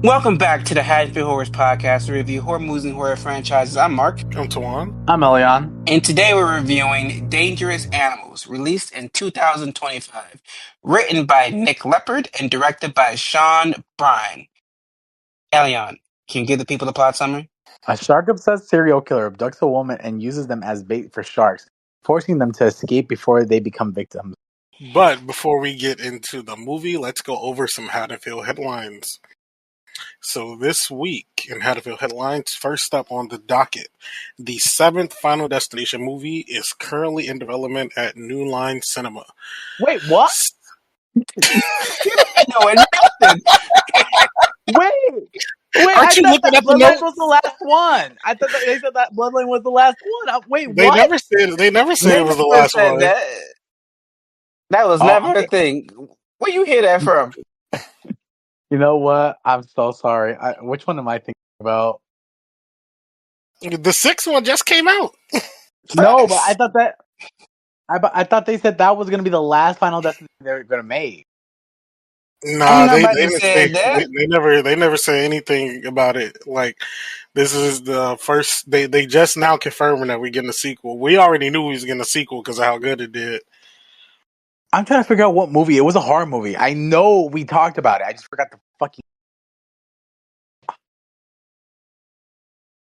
Welcome back to the Haddonfield Horrors Podcast, where we review horror movies and horror franchises. I'm Mark, I'm Tawan. I'm Elián. and today we're reviewing Dangerous Animals, released in 2025, written by Nick Leopard and directed by Sean Bryan. Elion, can you give the people the plot summary? A shark-obsessed serial killer abducts a woman and uses them as bait for sharks, forcing them to escape before they become victims. But before we get into the movie, let's go over some Haddonfield headlines. So this week in Haddonfield headlines, first up on the docket, the seventh Final Destination movie is currently in development at New Line Cinema. Wait, what? I know nothing. Wait! Aren't you looking at the Bloodline notes? was the last one. I thought they said that Bloodline was the last one. Wait, They what? never said it was the Never last said one. that. That was never a Okay. thing. Where you hear that from? You know what? I'm so sorry. Which one am I thinking about? The sixth one just came out. No, but Facts. I thought they said that was going to be the last Final Destination they were going to make. Ain't Nah, they nobody didn't say said that. they never say anything about it. Like this is the first they just now confirming that we're getting a sequel. We already knew we was getting a sequel because of how good it did. I'm trying to figure out what movie. It was a horror movie. I know we talked about it. I just forgot the fucking.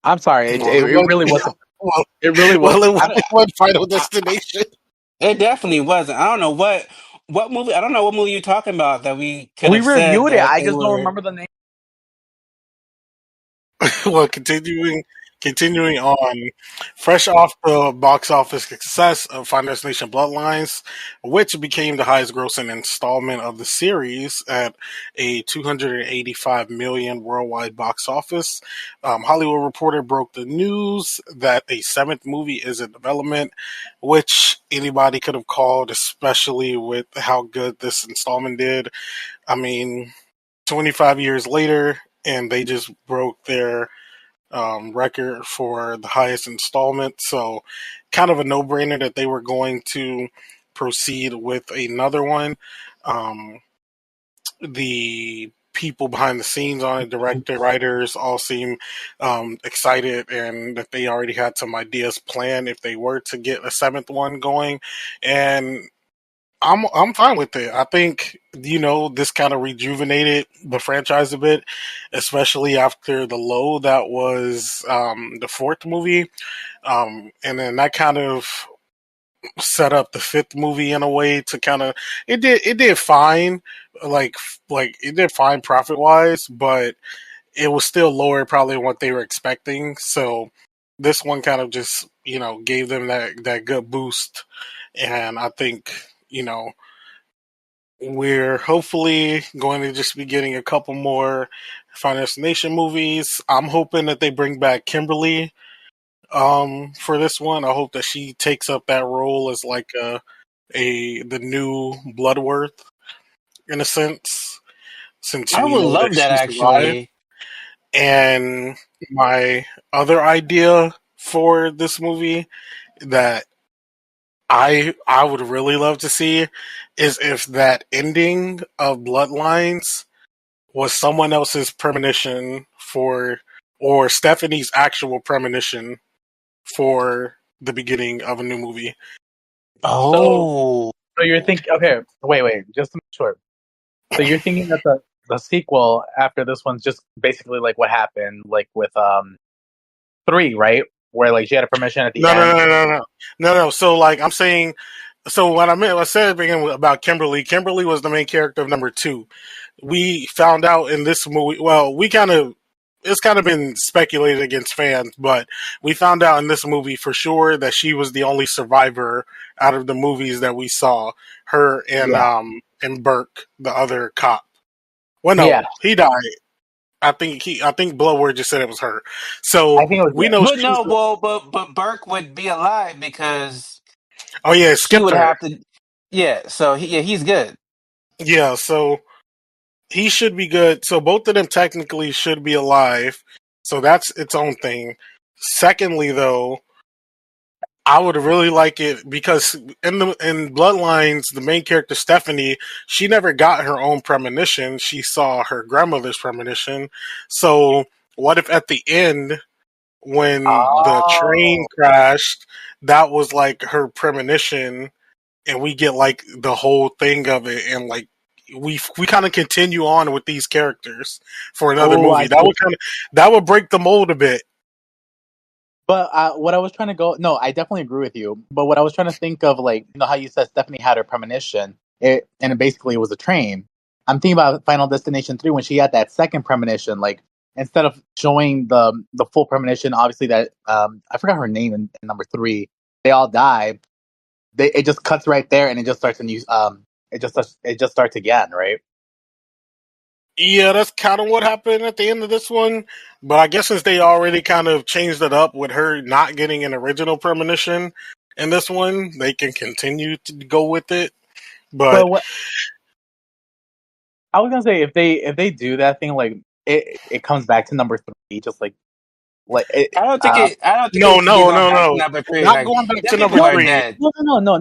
I'm sorry. It, Well, it, it it was, really wasn't. well, It really was. well, I, it was Final I, Destination. It definitely wasn't. I don't know what movie. I don't know what movie you're talking about that we could we have said reviewed it. that I they just don't were. remember the name. Well, continuing on, fresh off the box office success of Final Destination Bloodlines, which became the highest grossing installment of the series at a 285 million worldwide box office. Hollywood Reporter broke the news that a seventh movie is in development, which anybody could have called, especially with how good this installment did. I mean, 25 years later, and they just broke their record for the highest installment. So, kind of a no brainer that they were going to proceed with another one. Um, the people behind the scenes on it, director, writers, all seem excited and that they already had some ideas planned if they were to get a seventh one going. And I'm fine with it. I think this kind of rejuvenated the franchise a bit, especially after the low that was the fourth movie, and then that kind of set up the fifth movie in a way to kind of it did fine, like it did fine profit wise, but it was still lower probably than what they were expecting. So this one kind of just gave them that good boost, and I think you know we're hopefully going to just be getting a couple more Final Destination movies. I'm hoping that they bring back Kimberly for this one. I hope that she takes up that role as like the new Bloodworth in a sense, since I we would know that love that she survived. actually. And my other idea for this movie that I would really love to see is if that ending of Bloodlines was someone else's premonition for, or Stephanie's actual premonition for the beginning of a new movie. So, Oh, so you're thinking? Okay, wait, just to make sure. So you're thinking that the sequel after this one's just basically like what happened, like with three, right? Where like she had a permission at the No, no, end. no, no, no, no, no. So like I'm saying, so what I said at the beginning about Kimberly. Kimberly was the main character of number two. We found out in this movie. Well, it's kind of been speculated against fans, but we found out in this movie for sure that she was the only survivor out of the movies that we saw. Her Yeah, and Burke, the other cop. Well, yeah. no, he died. I think Bloodword just said it was her. I So think it was we yeah. know but she's no, the. well, but Burke would be alive because Oh yeah, it she skipped would her. have to. Yeah, so he's good. Yeah, so he should be good. So both of them technically should be alive. So that's its own thing. Secondly, though, I would really like it because in Bloodlines, the main character Stephanie, she never got her own premonition. She saw her grandmother's premonition. So what if at the end, when the train Oh, crashed, that was like her premonition, and we get like the whole thing of it, and like we kind of continue on with these characters for another oh, I movie. see. That would break the mold a bit. But what I was trying to go, no, I definitely agree with you. But what I was trying to think of, like, you know, how you said Stephanie had her premonition, and it basically was a train. I'm thinking about Final Destination 3 when she had that second premonition. Like, instead of showing the full premonition, obviously that I forgot her name in number 3. They all die. It just cuts right there, and it just starts a new. It just starts again, right? Yeah, that's kind of what happened at the end of this one. But I guess since they already kind of changed it up with her not getting an original premonition in this one, they can continue to go with it. But But what I was gonna say, if they do that thing, like it comes back to number 3, just like it. I don't think no, it should be no, going no, back to no. number three. Not Like going back them to people number are three. dead. No,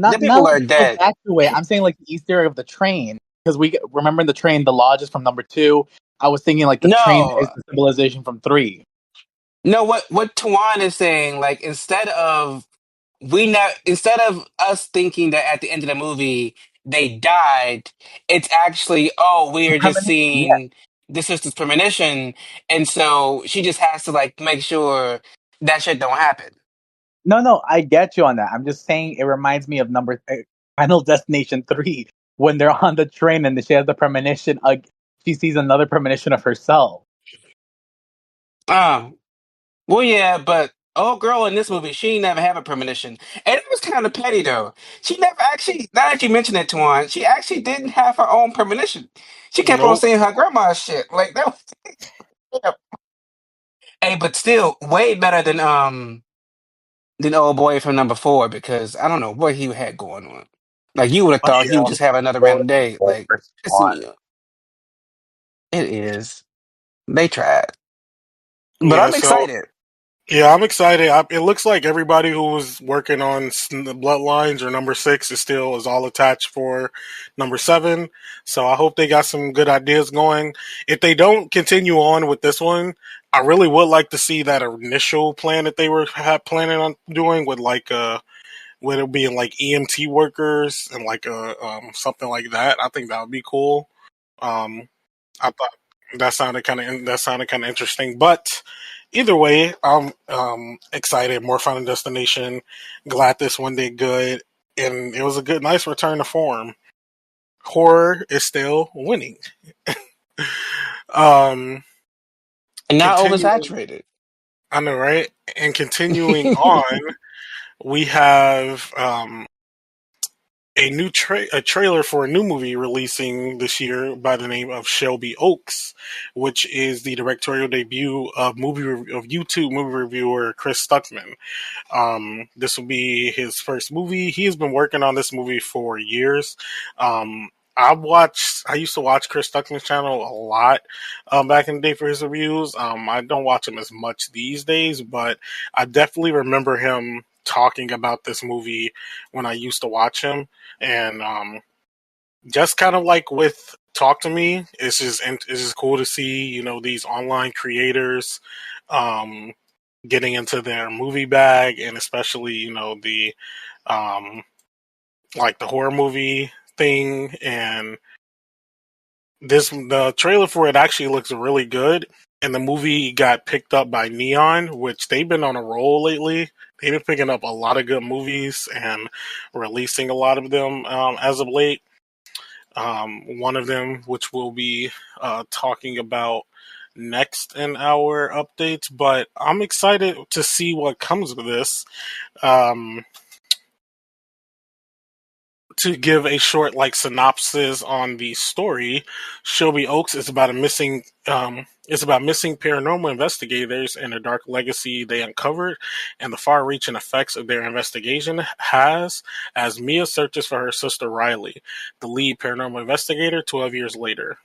Them not people like are it goes dead. back to it. I'm saying like the Easter egg of the train because we remember in the train the lodge is from number 2. I was thinking like the train is No, the civilization from 3. no. What Tawan is saying, like instead of us thinking that at the end of the movie they died, it's actually, oh, we The are just premonition, yeah. seeing the sister's premonition, and so she just has to like make sure that shit don't happen. No, I get you on that. I'm just saying it reminds me of number Final Destination 3 when they're on the train and she has the premonition. She sees another premonition of herself. Um, well, yeah, but old girl in this movie, she ain't never have a premonition, and it was kind of petty though. She never actually. Now that you mention it, Tawan, she actually didn't have her own premonition. She kept on Nope. saying her grandma's shit. Like that was, yeah. Hey, but still, way better than old boy from number 4, because I don't know what he had going on. Like you would have Oh, thought he would yeah. just have another Both, random day. both Like are it's on. me. It is. They tried, but Yeah. I'm So excited. yeah, I'm excited. It looks like everybody who was working on the Bloodlines or number 6 is all attached for number 7. So I hope they got some good ideas going. If they don't continue on with this one, I really would like to see that initial plan that they were planning on doing with like with it being like EMT workers and like something like that. I think that would be cool. Um, I thought that sounded kind of interesting. But either way, I'm excited. More Final Destination. Glad this one did good, and it was a good, nice return to form. Horror is still winning. Um, And not continuing, oversaturated. I know, right? And continuing on, we have a trailer for a new movie releasing this year by the name of Shelby Oaks, which is the directorial debut of YouTube movie reviewer Chris Stuckman. This will be his first movie. He has been working on this movie for years. I used to watch Chris Stuckman's channel a lot back in the day for his reviews. I don't watch him as much these days, but I definitely remember him talking about this movie when I used to watch him. And just kind of like with Talk to Me, it's just cool to see, these online creators um, getting into their movie bag, and especially, the um, like the horror movie thing. And the trailer for it actually looks really good. And the movie got picked up by Neon, which they've been on a roll lately. They've been picking up a lot of good movies and releasing a lot of them as of late. One of them, which we'll be talking about next in our updates, but I'm excited to see what comes of this. Um, to give a short synopsis on the story, Shelby Oaks is about missing paranormal investigators and the dark legacy they uncovered, and the far-reaching effects of their investigation has as Mia searches for her sister Riley, the lead paranormal investigator 12 years later.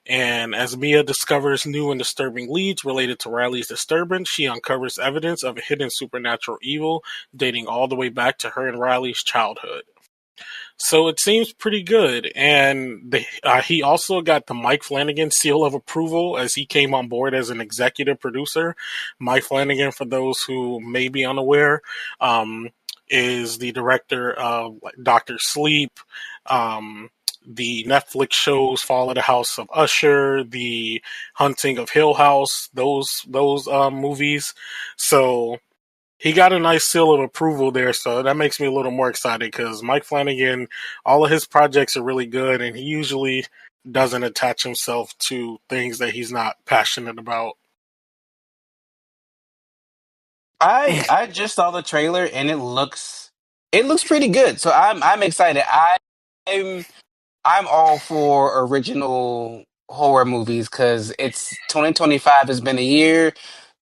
And as Mia discovers new and disturbing leads related to Riley's disturbance, she uncovers evidence of a hidden supernatural evil dating all the way back to her and Riley's childhood. So it seems pretty good. And he also got the Mike Flanagan seal of approval as he came on board as an executive producer. Mike Flanagan, for those who may be unaware, is the director of Doctor Sleep, the Netflix shows Fall of the House of Usher, The Hunting of Hill House, those movies. So he got a nice seal of approval there, so that makes me a little more excited because Mike Flanagan, all of his projects are really good, and he usually doesn't attach himself to things that he's not passionate about. I just saw the trailer and it looks pretty good. So I'm excited. I'm I'm all for original horror movies because it's 2025 has been a year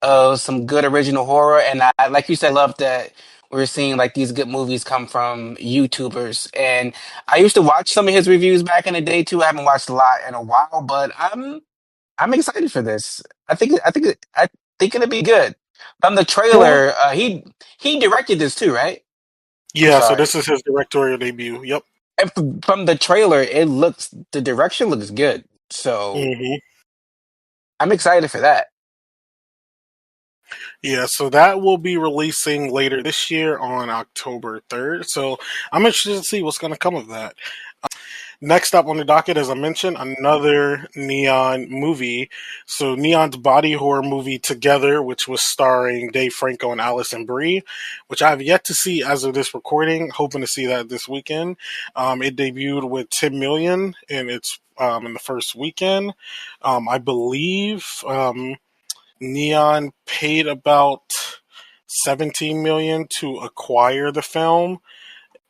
of some good original horror, and I like you said, love that we're seeing like these good movies come from YouTubers. And I used to watch some of his reviews back in the day too. I haven't watched a lot in a while, but I'm excited for this. I think it'll be good. From the Well, trailer, he directed this too, right? I'm Yeah, so sorry. this is his directorial debut. Yep. And from the trailer, the direction looks good. So hmm I'm excited for that. Yeah, so that will be releasing later this year on October 3rd. So I'm interested to see what's going to come of that. Next up on the docket, as I mentioned, another Neon movie. So Neon's body horror movie Together, which was starring Dave Franco and Allison Brie, which I have yet to see as of this recording. Hoping to see that this weekend. It debuted with 10 million in its in the first weekend. I believe Neon paid about 17 million to acquire the film.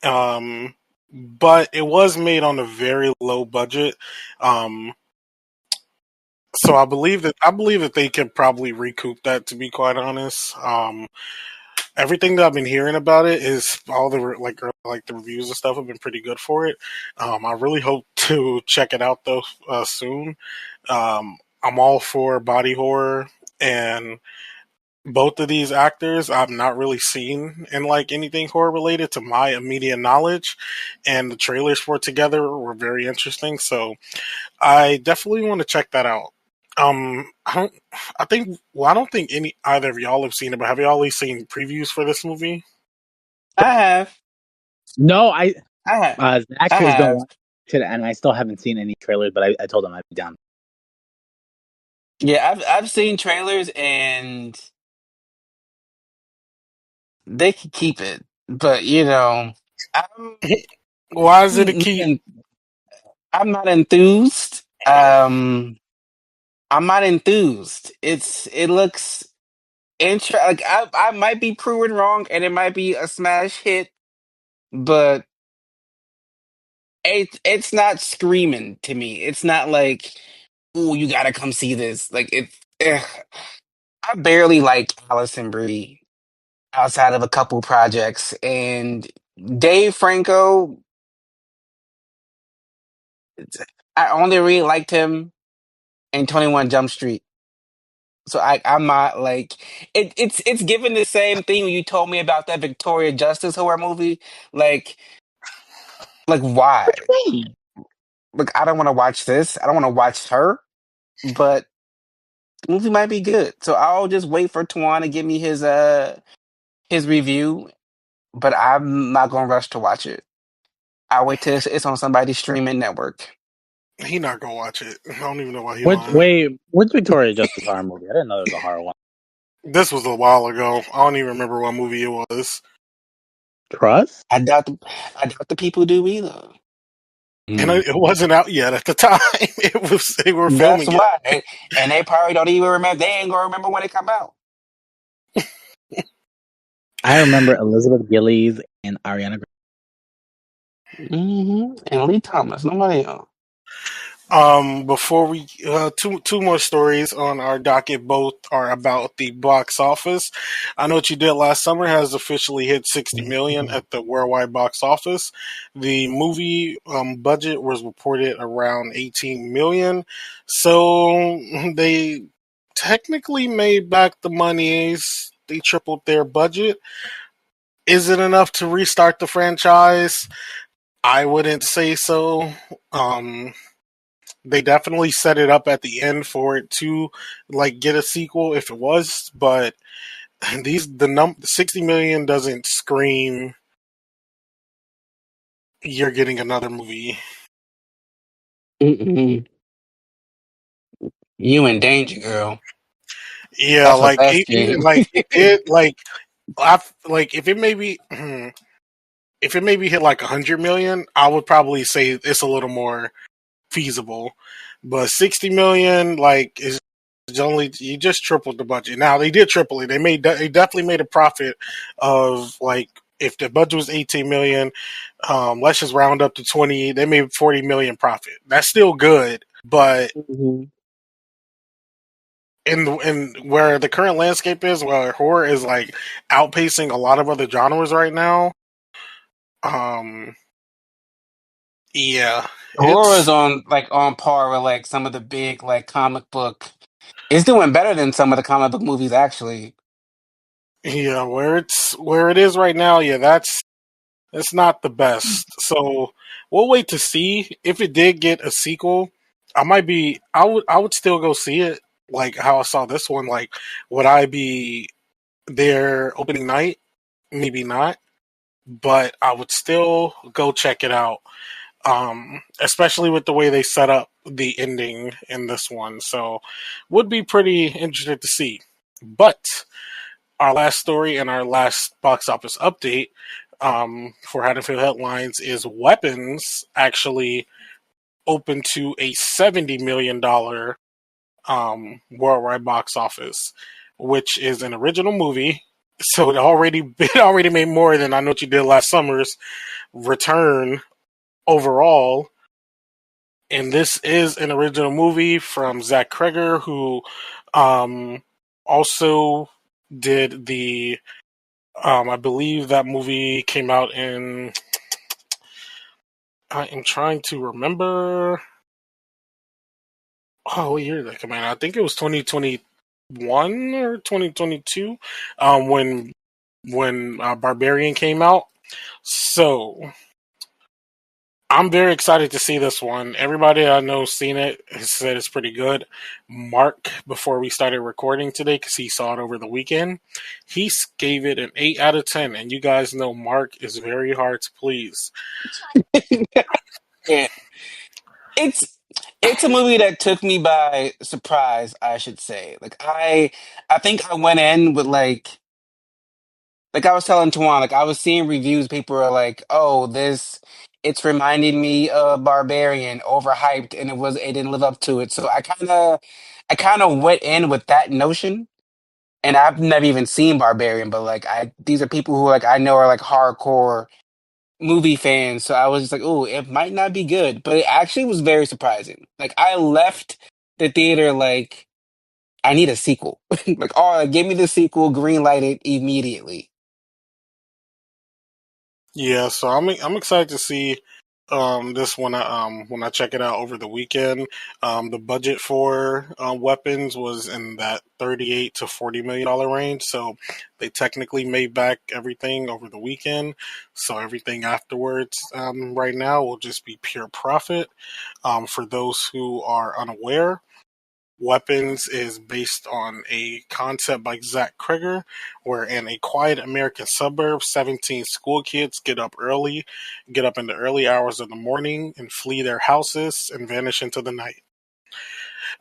Um, but it was made on a very low budget. Um, so I believe that they could probably recoup that. To be quite honest, everything that I've been hearing about it is all the like the reviews and stuff have been pretty good for it. I really hope to check it out though soon. I'm all for body horror, and both of these actors I've not really seen in like anything horror related to my immediate knowledge, and the trailers for Together were very interesting. So I definitely want to check that out. I don't. I think. Well, I don't think any either of y'all have seen it, but have y'all at least seen previews for this movie? I have, no, I have, Zach I has been have. watching it, and I still haven't seen any trailers, but I told him I'd be down. Yeah, I've seen trailers and they could keep it, but I'm Why is it a not key? I'm not enthused. I'm not enthused. It looks like I might be proven wrong, and it might be a smash hit, but it's not screaming to me. It's not like, oh, you gotta come see this. Like I barely like Allison Brie outside of a couple projects, and Dave Franco. I only really liked him in 21 Jump Street. So I'm not like it's given the same thing when you told me about that Victoria Justice horror movie. Like why? Like I don't want to watch this. I don't want to watch her, but the movie might be good. So I'll just wait for Tuan to give me his review, but I'm not gonna rush to watch it. I'll wait till it's on somebody's streaming network. He not gonna watch it. I don't even know why he lying. Which Victoria Justice horror movie? I didn't know there was a horror one. This was a while ago. I don't even remember what movie it was, Trust? I doubt the people do either. and Mm. it wasn't out yet at the time. It was. They were That's filming it. why. And they probably don't even remember. They ain't gonna remember when it come out. I remember Elizabeth Gillies and Ariana. And Lee Thomas, nobody else. Before we two more stories on our docket. Both are about the box office. I Know What You Did Last Summer has officially hit 60 million at the worldwide box office. The movie budget was reported around 18 million, so they technically made back the monies. They tripled their budget. Is it enough to restart the franchise? I wouldn't say so. Um, they definitely set it up at the end for it to like get a sequel if it was, but the 60 million doesn't scream you're getting another movie. Mm-mm. You in danger, girl. Yeah, That's what's like asking. like it did like if it maybe if it maybe hit like 100 million, I would probably say it's a little more feasible. But 60 million, like, is only you just tripled the budget. Now they did triple it. They definitely made a profit of like if the budget was 18 million, let's just round up to 20. They made 40 million profit. That's still good, but Mhm. in where the current landscape is, where horror is like outpacing a lot of other genres right now. Um, yeah, Horror is it's on par with like some of the big like comic book. It's doing better than some of the comic book movies actually. yeah where it is right now. Yeah, that's not the best. So we'll wait to see if it did get a sequel. I would still go see it. Like how I saw this one. Like, would I be there opening night? Maybe not, but I would still go check it out. Especially with the way they set up the ending in this one. So would be pretty interested to see. But our last story and our last box office update for Haddonfield Headlines is Weapons actually open to a $70 million worldwide box office, which is an original movie. So it already made more than I Know What You Did Last Summer's return overall. And this is an original movie from Zach Kreger, who um, also did the I believe that movie came out in. I am trying to remember. Oh, what year did that come out? I think it was 2021 or 2022 when Barbarian came out. So I'm very excited to see this one. Everybody I know seen it has said it's pretty good. Mark, before we started recording today, because he saw it over the weekend, he gave it an 8 out of 10. And you guys know Mark is very hard to please. Yeah. It's it's a movie that took me by surprise, I should say. I think I went in with like I was telling Tuan, like I was seeing reviews, people are like, "Oh, this it's reminding me of Barbarian, overhyped, and it didn't live up to it." So I kind of went in with that notion, and I've never even seen Barbarian, but like I these are people who like I know are like hardcore movie fans, so I was just like, "Oh, it might not be good," but it actually was very surprising. Like I left the theater like I need a sequel. Like, oh, give me the sequel, green light it immediately. Yeah, so I'm excited to see this when I check it out over the weekend. The budget for weapons was in that 38 to 40 million dollar range, so they technically made back everything over the weekend. So everything afterwards, right now, will just be pure profit. For those who are unaware, Weapons is based on a concept by Zach Kreger, where in a quiet American suburb, 17 school kids get up in the early hours of the morning and flee their houses and vanish into the night.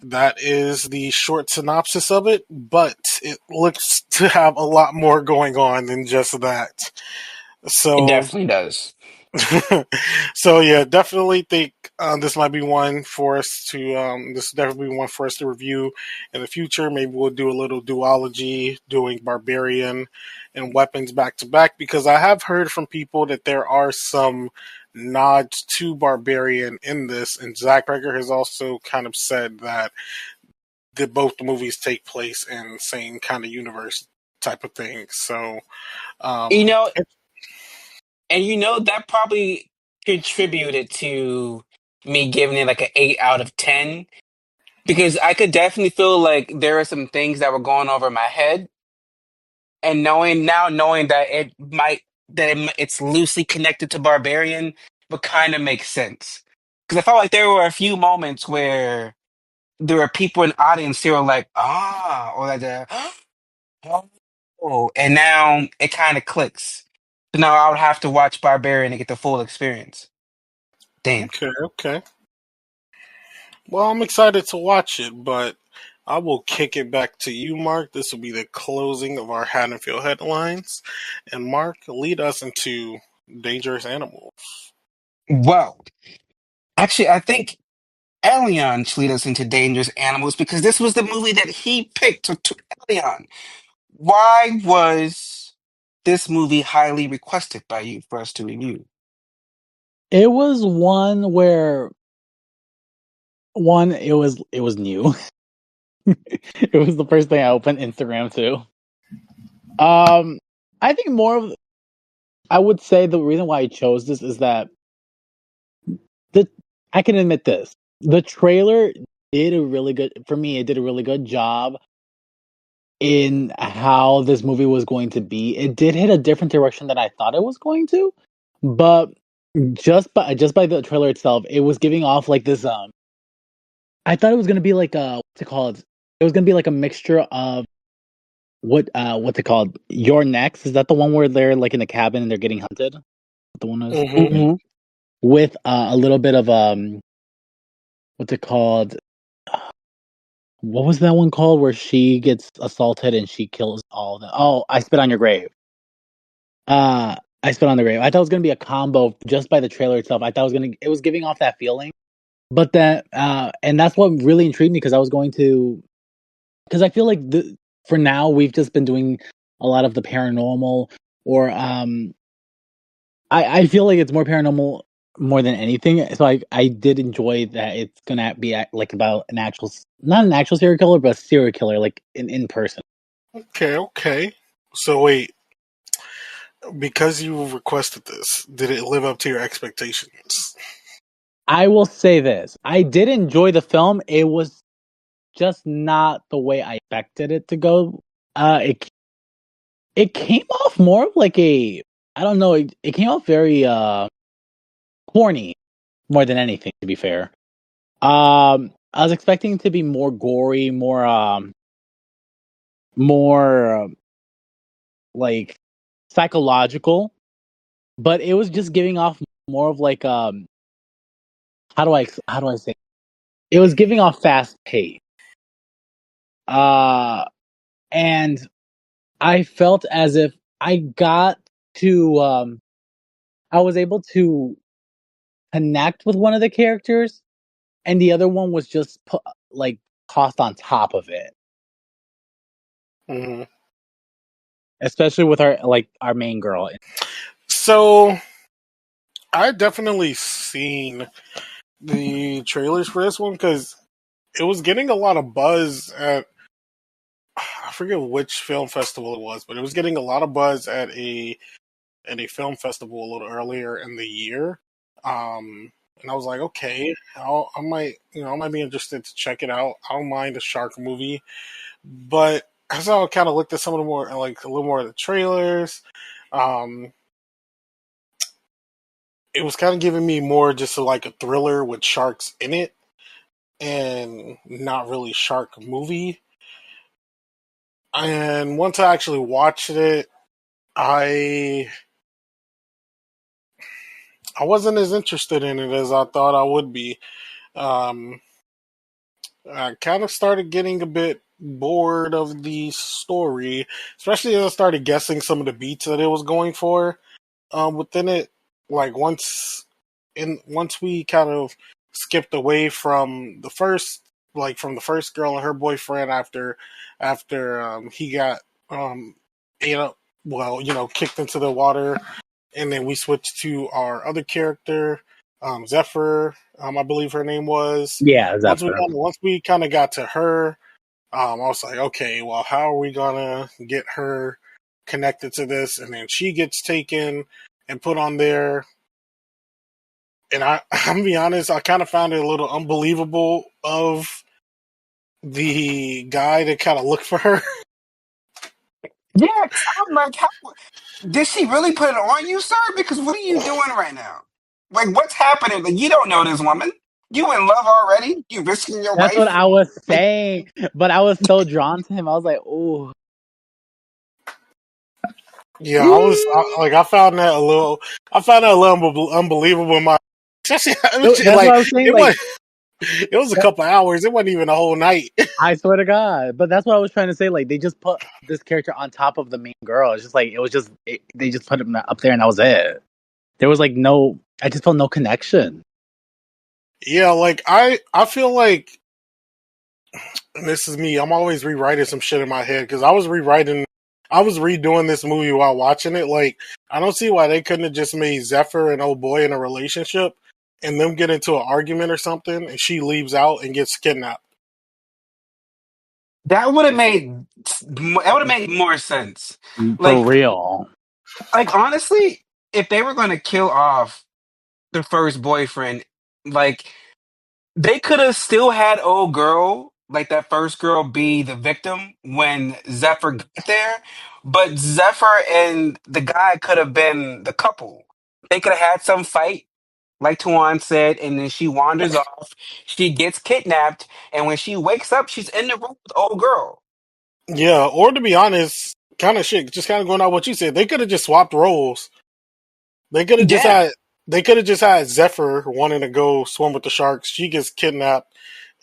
That is the short synopsis of it, but it looks to have a lot more going on than just that. It So definitely does. so yeah, definitely think this might be one for us to this definitely one for us to review in the future. Maybe we'll do a little duology, doing Barbarian and Weapons back to back, because I have heard from people that there are some nods to Barbarian in this, and Zach Cregger has also kind of said that both the movies take place in the same kind of universe type of thing. So, You um, know, and that probably contributed to me giving it like an 8 out of 10, because I could definitely feel like there are some things that were going over my head, and knowing that it's loosely connected to Barbarian would kind of make sense. Because I felt like there were a few moments where there were people in the audience who were like, ah, or like, oh, and now it kind of clicks. So now I would have to watch Barbarian to get the full experience. Damn. okay, okay. Well, I'm excited to watch it, but I will kick it back to you, Mark. This will be the closing of our Haddonfield headlines. And Mark, lead us into Dangerous Animals. Well, actually, I think Elián should lead us into Dangerous Animals because this was the movie that he picked to Elián. Why was this movie highly requested by you for us to review? It was one where it was new. It was the first thing I opened Instagram to. I think I would say the reason why I chose this is that the I can admit this. The trailer did a really good for me. It did a really good job in how this movie was going to be. It did hit a different direction than I thought it was going to, but just by the trailer itself, it was giving off like this. I thought it was gonna be like what's it called? It was gonna be like a mixture of what's it called? Your Next, is that the one where they're like in the cabin and they're getting hunted? The one is Mm-hmm. Mm-hmm. with a little bit of what's it called? What was that one called where she gets assaulted and she kills all the? Oh, I Spit on Your Grave. I Spit on the Grave. I thought it was gonna be a combo just by the trailer itself. I thought it was giving off that feeling, but and that's what really intrigued me because because I feel like for now we've just been doing a lot of the paranormal or I feel like it's more paranormal more than anything. So I did enjoy that it's gonna be like about not an actual serial killer, but a serial killer like in person. Okay, okay. So wait, because you requested this, did it live up to your expectations? I will say this: I did enjoy the film. It was just not the way I expected it to go. It came off more of like a I don't know. It came off very corny more than anything. To be fair, I was expecting it to be more gory, more like psychological, but it was just giving off more of like how do I say it? It was giving off fast pace. Uh and I felt as if I got to I was able to connect with one of the characters and the other one was just like tossed on top of it. Mm-hmm. Especially with our main girl. So I definitely seen the trailers for this one because it was getting a lot of buzz at I forget which film festival it was, but it was getting a lot of buzz at a film festival a little earlier in the year. And I was like, okay, I might be interested to check it out. I don't mind a shark movie, but as I kind of looked at some of the more like a little more of the trailers, um, it was kind of giving me more just like a thriller with sharks in it, and not really shark movie. And once I actually watched it, I I wasn't as interested in it as I thought I would be. Um, I kind of started getting a bit bored of the story, especially as I started guessing some of the beats that it was going for within it. Like once we kind of skipped away from from the first girl and her boyfriend after he got ate up, well, kicked into the water and then we switched to our other character, Zephyr. I believe her name was. Yeah, Zephyr. Once we kind of got to her, I was like, okay, well, how are we gonna get her connected to this? And then she gets taken and put on there. And I'm gonna be honest, I kind of found it a little unbelievable of the guy that kind of looked for her. Yeah, 'cause I'm like, how, did she really put it on you, sir? Because what are you doing right now? Like, what's happening? Like, you don't know this woman. You in love already? You risking your That's what life? I was Like, saying. But I was so drawn to him. I was like, oh. Yeah, I found that a little, unbelievable. In my, especially, That's what I was saying. it Like, was, it was a couple hours. It wasn't even a whole night. I swear to God. But that's what I was trying to say. Like, they just put this character on top of the main girl. It's just like, they just put him up there and that was it. There was like I just felt no connection. Yeah, like I feel like, and this is me. I'm always rewriting some shit in my head because I was redoing this movie while watching it. Like, I don't see why they couldn't have just made Zephyr and old boy in a relationship and them get into an argument or something, and she leaves out and gets kidnapped. that would have made more sense. For Like, real. honestly, if they were going to kill off the first boyfriend, like they could have still had old girl, like that first girl, be the victim when Zephyr got there, but Zephyr and the guy could have been the couple. They could have had some fight, like Tuan said, and then she wanders off. She gets kidnapped, and when she wakes up, she's in the room with old girl. Yeah, or to be honest, kind of shit. Just kind of going out what you said. They could have just swapped roles. They could have just Yeah, had. They could have just had Zephyr wanting to go swim with the sharks. She gets kidnapped,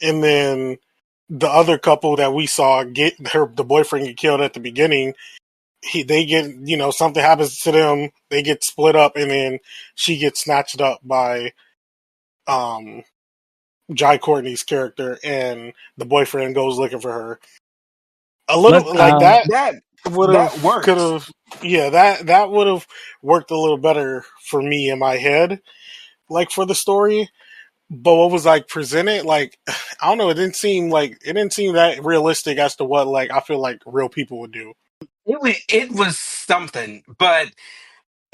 and then the other couple that we saw get the boyfriend get killed at the beginning. They get, something happens to them. They get split up, and then she gets snatched up by um Jai Courtney's character, and the boyfriend goes looking for her. A Let's little like that that would that have could works. have yeah, that would have worked a little better for me in my head, like for the story. But what was like presented, like I don't know, it didn't seem that realistic as to what like I feel like real people would do. It was something, but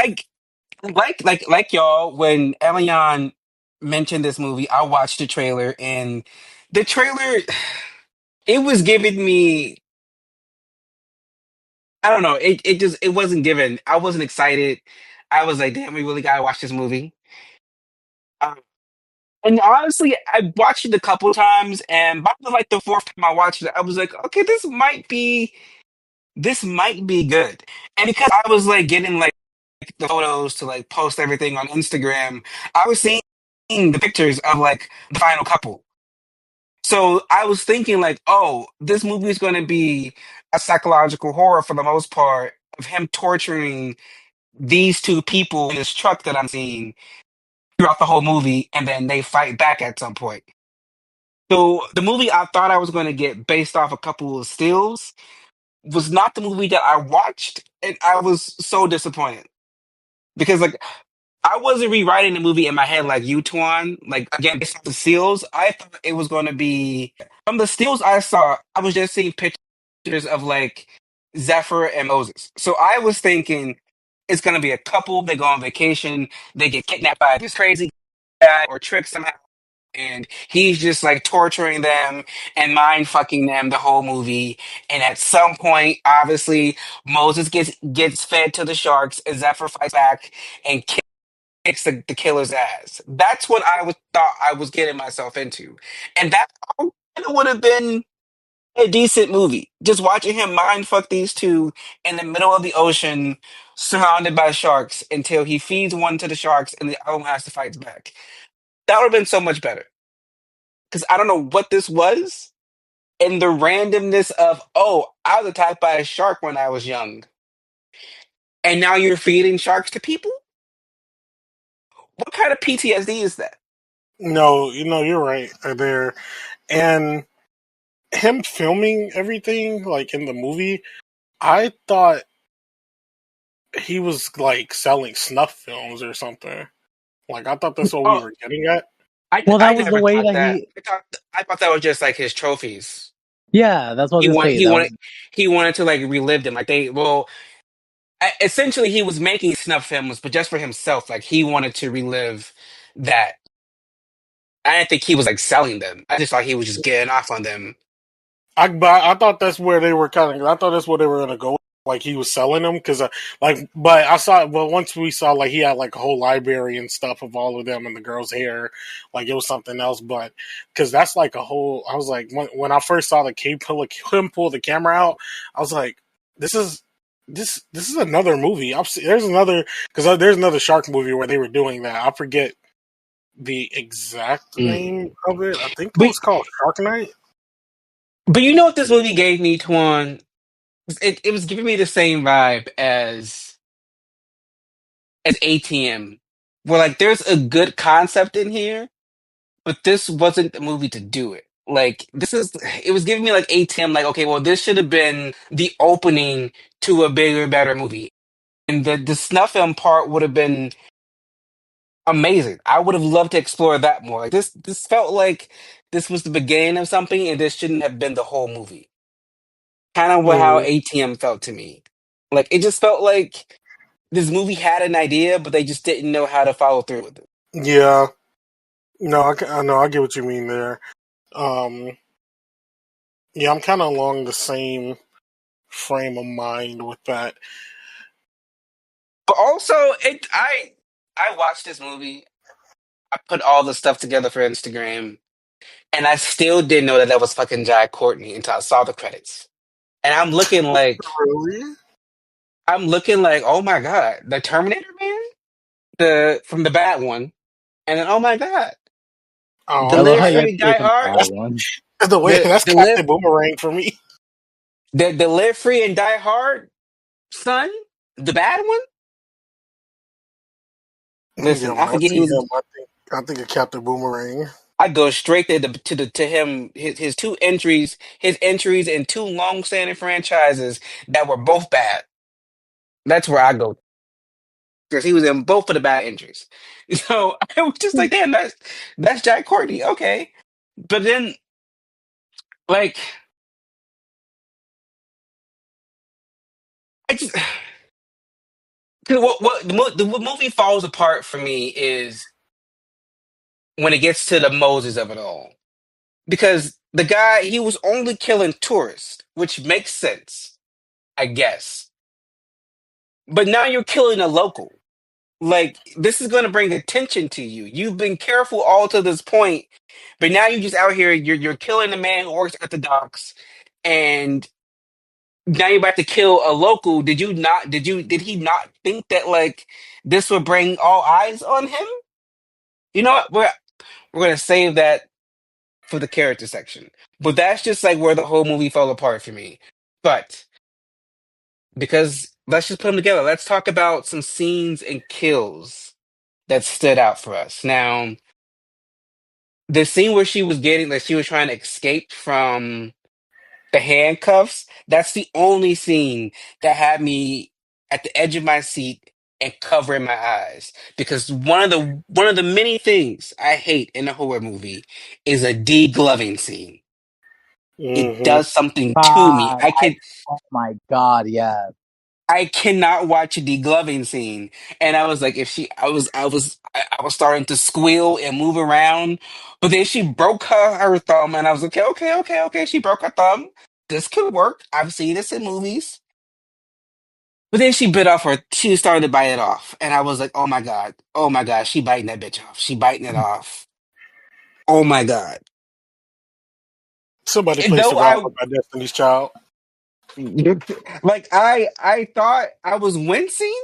like y'all, when Elián mentioned this movie, I watched the trailer, and the trailer, it was giving me, I don't know, it wasn't given. I wasn't excited. I was like, damn, we really gotta watch this movie. Um, and honestly, I watched it a couple times, and by like the fourth time I watched it, I was like, okay, this might be good. And because I was like getting like the photos to like post everything on Instagram, I was seeing the pictures of like the final couple. So I was thinking like, oh, this movie is going to be a psychological horror for the most part of him torturing these two people in this truck that I'm seeing throughout the whole movie, and then they fight back at some point. So the movie I thought I was going to get based off a couple of stills was not the movie that I watched, and I was so disappointed because like I wasn't rewriting the movie in my head like you, Tuan. Like again, based off the stills, I thought it was going to be from the stills I saw. I was just seeing pictures of like Zephyr and Moses. So I was thinking it's going to be a couple. They go on vacation. They get kidnapped by this crazy guy or tricked somehow, and he's just like torturing them and mind fucking them the whole movie. And at some point, obviously, Moses gets fed to the sharks, and Zephyr fights back and kicks the killer's ass. That's what thought I was getting myself into, and that would have been a decent movie. Just watching him mind fuck these two in the middle of the ocean, surrounded by sharks, until he feeds one to the sharks, and the other one has to fight back. That would have been so much better. Because I don't know what this was, and the randomness of, oh, I was attacked by a shark when I was young, and now you're feeding sharks to people. What kind of PTSD is that? No, you're right there. And him filming everything like in the movie, I thought he was like selling snuff films or something. Like I thought that's what we Oh, were getting at. Well, I that was the never way thought that that. he. I thought that was just like his trophies. Yeah, that's what I was He gonna want say. he That wanted was. he wanted to like relive them. Like essentially he was making snuff films, but just for himself. Like he wanted to relive that. I didn't think he was like selling them. I just thought he was just getting off on them. I thought that's where they were kind of. I thought that's where they were gonna go. Like he was selling them because like, but I saw. Well, once we saw like he had like a whole library and stuff of all of them and the girl's hair, like it was something else. But because that's like a whole. I was like when I first saw the him pull the camera out, I was like, this is. This is another movie. There's another because there's another shark movie where they were doing that. I forget the exact Mm. name of it. I think it But was called Shark Night. but you know what this movie gave me, Twan? It was giving me the same vibe as ATM, where like there's a good concept in here, but this wasn't the movie to do it. Like it was giving me like ATM, like okay, well this should have been the opening to a bigger, better movie, and the snuff film part would have been amazing. I would have loved to explore that more. Like this felt like this was the beginning of something, and this shouldn't have been the whole movie. Kind of how Mm, ATM felt to me. Like it just felt like this movie had an idea, but they just didn't know how to follow through with it. yeah, no, I know, I get what you mean there. Um, yeah, I'm kind of along the same frame of mind with that. But also, I watched this movie. I put all the stuff together for Instagram, and I still didn't know that that was fucking Jai Courtney until I saw the credits. And Really? I'm looking like, oh my god, the Terminator man, the from the bad one, and then oh my god, the I Oh, love live how you free have and to say die from the hard, bad one. that's the way. That's the live Captain Boomerang for me. the live free and die hard son, the bad one. Yeah, Listen, I when I forget he see was. him, I think of Captain Boomerang. I go straight to him his two entries, his entries in two long-standing franchises that were both bad. That's where I go because he was in both of the bad entries. So I was just like, damn, that's Jack Courtney, okay. But then like I just 'cause the movie falls apart for me is when it gets to the Moses of it all because the guy he was only killing tourists, which makes sense, I guess. But now you're killing a local. Like this is going to bring attention to you. You've been careful all to this point, but now you're just out here. You're killing the man who works at the docks, and now you're about to kill a local. Did you not? Did he not think that like this would bring all eyes on him? You know what? We're gonna save that for the character section. But that's just like where the whole movie fell apart for me. But because let's just put them together. Let's talk about some scenes and kills that stood out for us. Now, the scene where she was getting, like, she was trying to escape from the handcuffs, that's the only scene that had me at the edge of my seat and covering my eyes. Because one of the many things I hate in a horror movie is a degloving scene. It Hmm. does something to me. God, oh my god, yeah. I cannot watch a degloving scene. And I was like, if she, I was starting to squeal and move around, but then she broke her thumb, and I was like, okay. She broke her thumb. This could work. I've seen this in movies. But then she started to bite it off, and I was like, oh my god, she biting that bitch off. She biting it off. Oh my god. Somebody And placed a though round on my Destiny's Child. like, I thought I was wincing.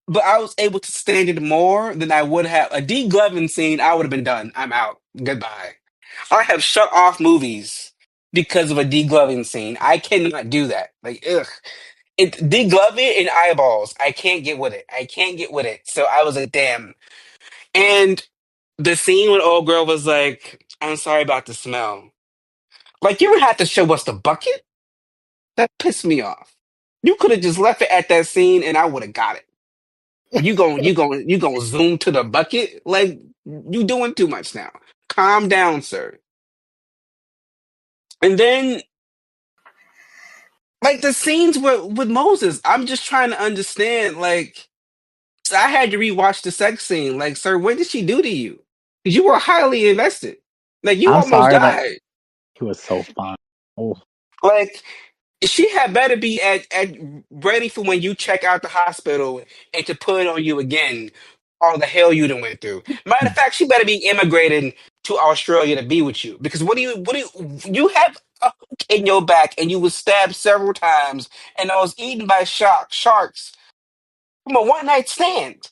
But I was able to stand it more than I would have. A degloving scene, I would have been done. I'm out. Goodbye. I have shut off movies because of a degloving scene. I cannot do that. Like, ugh. It degloving and eyeballs. I can't get with it. I can't get with it. So I was like, damn. And the scene when old girl was like, I'm sorry about the smell. Like, you would have to show us the bucket? That pissed me off. You could have just left it at that scene, and I would have got it. You going zoom to the bucket? Like you doing too much now. Calm down, sir. And then like the scenes with Moses, I'm just trying to understand. Like, so I had to rewatch the sex scene. Like, sir, what did she do to you? Because you were highly invested. Like, you I'm almost sorry, but died. he was so fun. Oh, Like, she had better be at ready for when you check out the hospital and to put it on you again. All the hell you done went through. Matter of fact, she better be immigrating to Australia to be with you. Because you have a hook in your back and you was stabbed several times and I was eaten by sharks from a one night stand.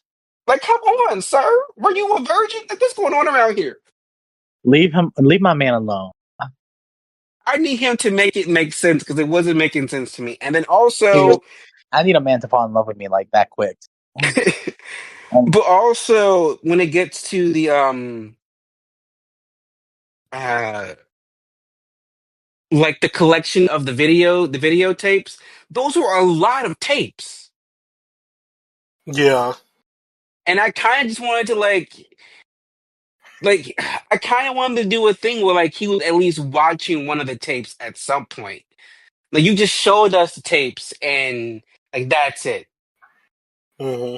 Like, come on, sir. Were you a virgin? Like, what's going on around here? leave my man alone. I need him to make it make sense because it wasn't making sense to me. And then Seriously, also, I need a man to fall in love with me like that quick. Um, but also when it gets to the uh like the collection of the videotapes, those were a lot of tapes. Yeah. And I kind of just wanted to like I kind of wanted to do a thing where like he was at least watching one of the tapes at some point. Like you just showed us the tapes and like that's it. Hmm.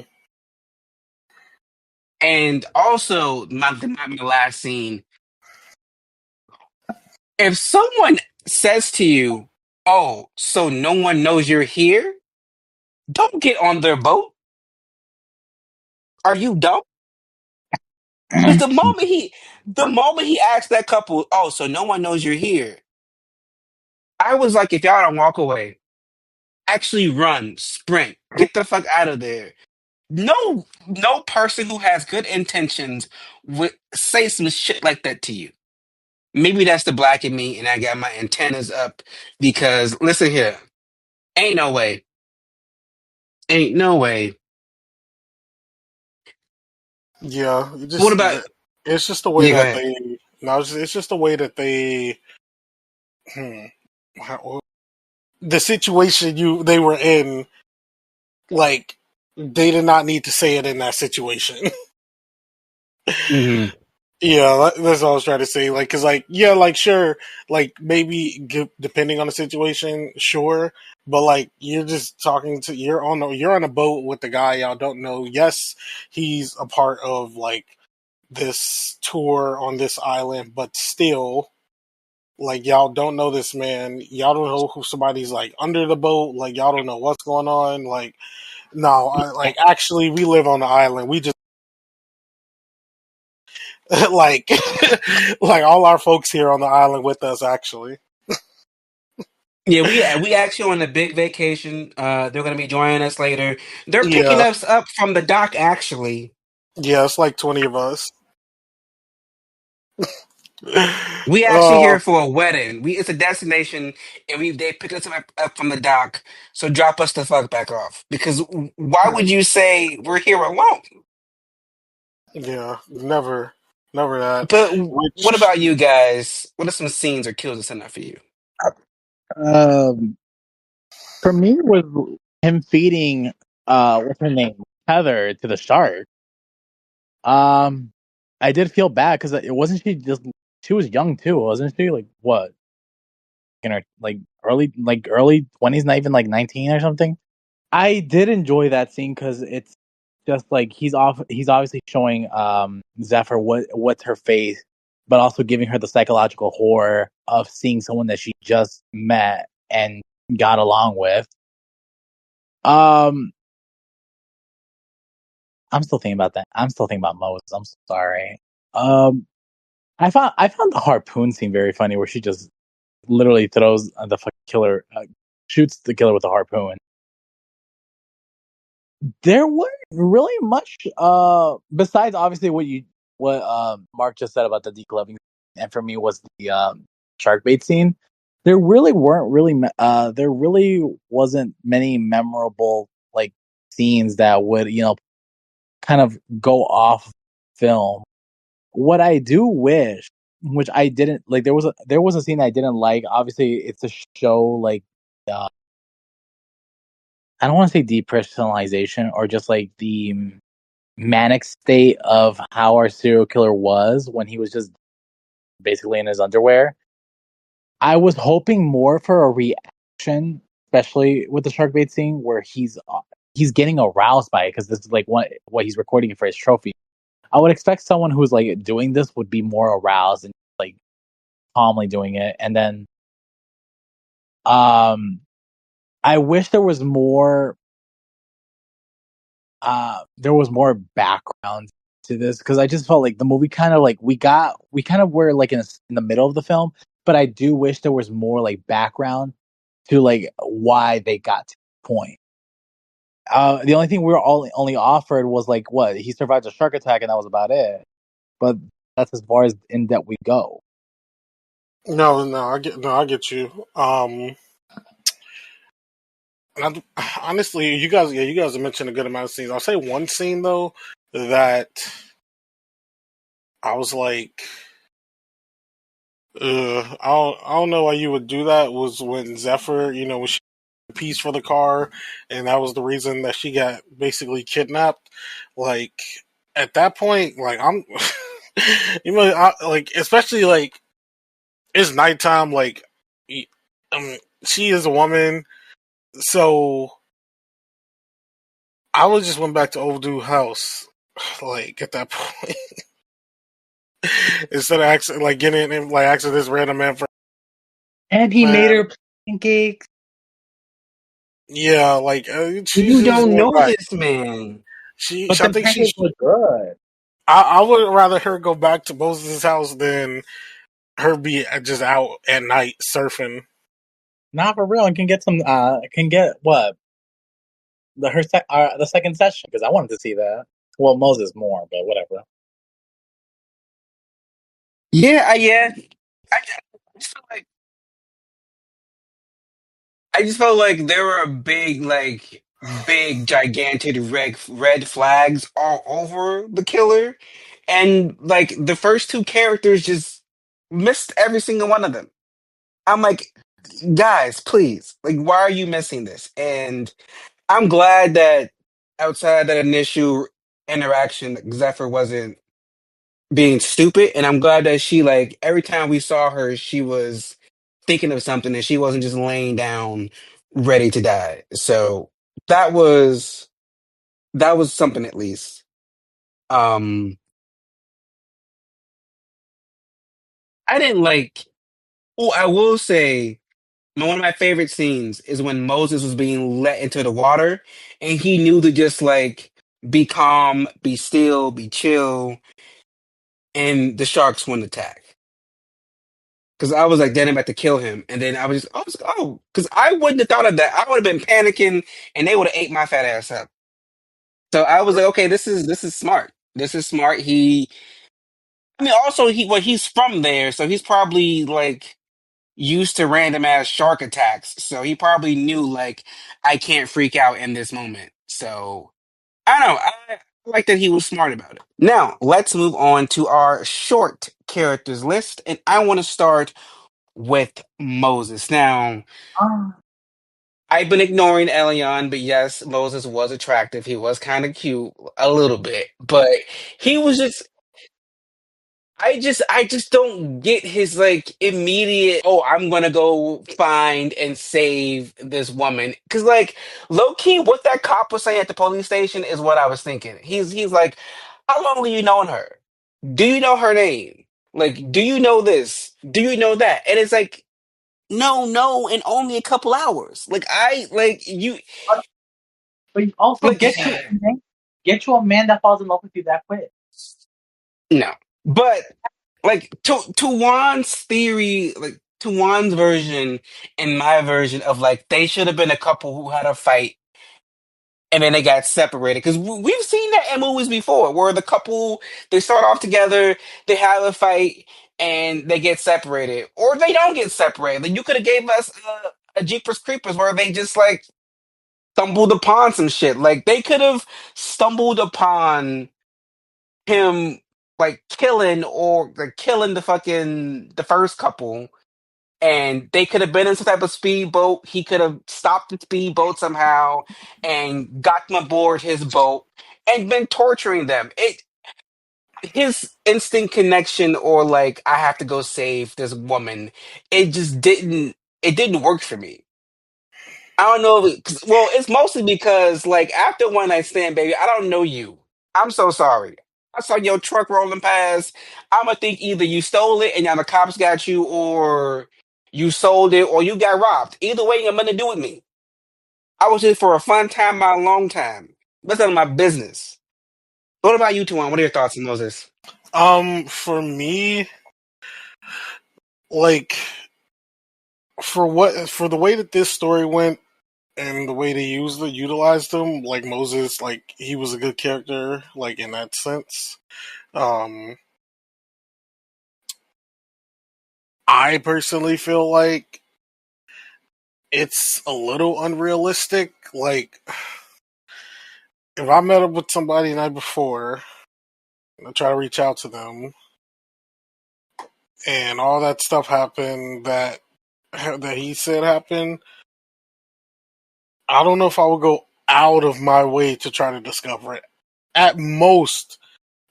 And also my last scene, if someone says to you, "Oh, so no one knows you're here," don't get on their boat. Are you dumb? Because the moment he asked that couple, "Oh, so no one knows you're here," I was like, if y'all don't walk away, actually run, sprint, get the fuck out of there. No person who has good intentions would say some shit like that to you. Maybe that's the black in me, and I got my antennas up because listen here, ain't no way, ain't no way. Yeah. What about? It's just the way Yeah, go that ahead. they. No, it's just the way that they. Hmm, the situation they were in, like they did not need to say it in that situation. Hmm. Yeah, that's all I was trying to say. Like, cause like, yeah, like, sure, like maybe depending on the situation, sure, but like, you're just talking to you're on a boat with the guy y'all don't know. Yes, he's a part of like this tour on this island, but still, like, y'all don't know this man. Y'all don't know who somebody's like under the boat. Like, y'all don't know what's going on. Like, no, like actually, we live on the island. We just like like all our folks here on the island with us actually. Yeah, we actually on a big vacation. They're gonna be joining us later. They're picking Yeah, us up from the dock. Actually, yeah, it's like 20 of us. we actually uh here for a wedding. It's a destination, and they pick us up from the dock. So drop us the fuck back off. Because why would you say we're here alone? yeah, never that. But what Which about you guys? What are some scenes or kills that's enough for you? um, for me, it was him feeding what's her name, Heather, to the shark. Um, I did feel bad because it wasn't she was young too, wasn't she? Like what in her early 20s, not even like 19 or something. I did enjoy that scene because it's just like he's obviously showing Zephyr what's her face, but also giving her the psychological horror of seeing someone that she just met and got along with. Um, I'm still thinking about that. I'm still thinking about Moses. I'm so sorry. Um, I found the harpoon scene very funny, where she just literally throws the fucking killer, shoots the killer with a harpoon. There wasn't really much besides obviously what Mark just said about the declubbing, and for me was the shark bait scene. There really wasn't many memorable like scenes that would kind of go off film. What I do wish, which I didn't like, there was a scene I didn't like. Obviously, it's a show like I don't want to say depersonalization or just like the manic state of how our serial killer was when he was just basically in his underwear. I was hoping more for a reaction, especially with the shark bait scene where he's getting aroused by it because this is like what he's recording for his trophy. I would expect someone who's like doing this would be more aroused and like calmly doing it. And then um I wish there was more background to this because I just felt like the movie kind of like we kind of were like in the middle of the film, but I do wish there was more like background to like why they got to the point. The only thing we were only offered was like what he survived a shark attack and that was about it. But that's as far as in depth we go. I get you. Honestly, you guys have mentioned a good amount of scenes. I'll say one scene though that I was like, I don't know why you would do that. Was when Zephyr, when she had a piece for the car, and that was the reason that she got basically kidnapped. Like at that point, like I'm, like especially like it's nighttime. Like, she is a woman, so I would just went back to old dude house. Like at that point, instead of actually like getting in, like asking this random man for And he made man, her pancakes. yeah, like she You just don't went know back. this man. But I the think she. pancakes were good. I would rather her go back to Moses' house than her be just out at night surfing. Not for real, and can get some. Can get what the second session because I wanted to see that. Well, Moses more, but whatever. Yeah. Just felt like I just felt like there were big, gigantic red flags all over the killer, and like the first two characters just missed every single one of them. I'm like, guys, please, like, why are you missing this? And I'm glad that outside that initial interaction, Zephyr wasn't being stupid, and I'm glad that she like every time we saw her, she was thinking of something and she wasn't just laying down ready to die. So that was that was something at least. Um I didn't like oh, I will say one of my favorite scenes is when Moses was being let into the water and he knew to just like be calm, be still, be chill, and the sharks wouldn't attack. Because I was like, then I'm about to kill him. And then I was oh, because I wouldn't have thought of that. I would have been panicking and they would have ate my fat ass up. So I was like, okay, this is smart. This is smart. I mean, also he's from there, so he's probably like used to random ass shark attacks. So he probably knew like I can't freak out in this moment. So I don't know. I like that he was smart about it. Now let's move on to our short characters list, and I want to start with Moses. Now, Ah, I've been ignoring Elián, but yes, Moses was attractive. He was kind of cute, a little bit, but he was just. I just don't get his like immediate. Oh, I'm gonna go find and save this woman. Cause like low key, what that cop was saying at the police station is what I was thinking. He's like, how long have you known her? Do you know her name? Like, do you know this? Do you know that? And it's like, no, in only a couple hours. Like I like you but also like get you a man that falls in love with you that quick. no. But like to Juan's theory, like to Juan's version and my version of like they should have been a couple who had a fight and then they got separated because we've seen that in movies before where the couple they start off together, they have a fight and they get separated or they don't get separated. Like you could have gave us a Jeepers Creepers where they just like stumbled upon some shit. Like they could have stumbled upon him like killing or like killing the first couple and they could have been in some type of speedboat. He could have stopped the speedboat somehow and got them aboard his boat and been torturing them. His instant connection, or like, I have to go save this woman, it just didn't work for me. I don't know if well, it's mostly because like after one night stand, baby, I don't know you. I'm so sorry. I saw your truck rolling past. I'ma think either you stole it and now the cops got you, or you sold it, or you got robbed. Either way, you got nothing to do with me. I was just for a fun time, my long time. That's none of my business. What about you, Tuan? What are your thoughts on Moses? For me, like for the way that this story went and the way they utilized him, like Moses, like he was a good character, like in that sense. Um, I personally feel like it's a little unrealistic. Like if I met up with somebody the night before and I try to reach out to them and all that stuff happened that he said happened, I don't know if I would go out of my way to try to discover it. At most,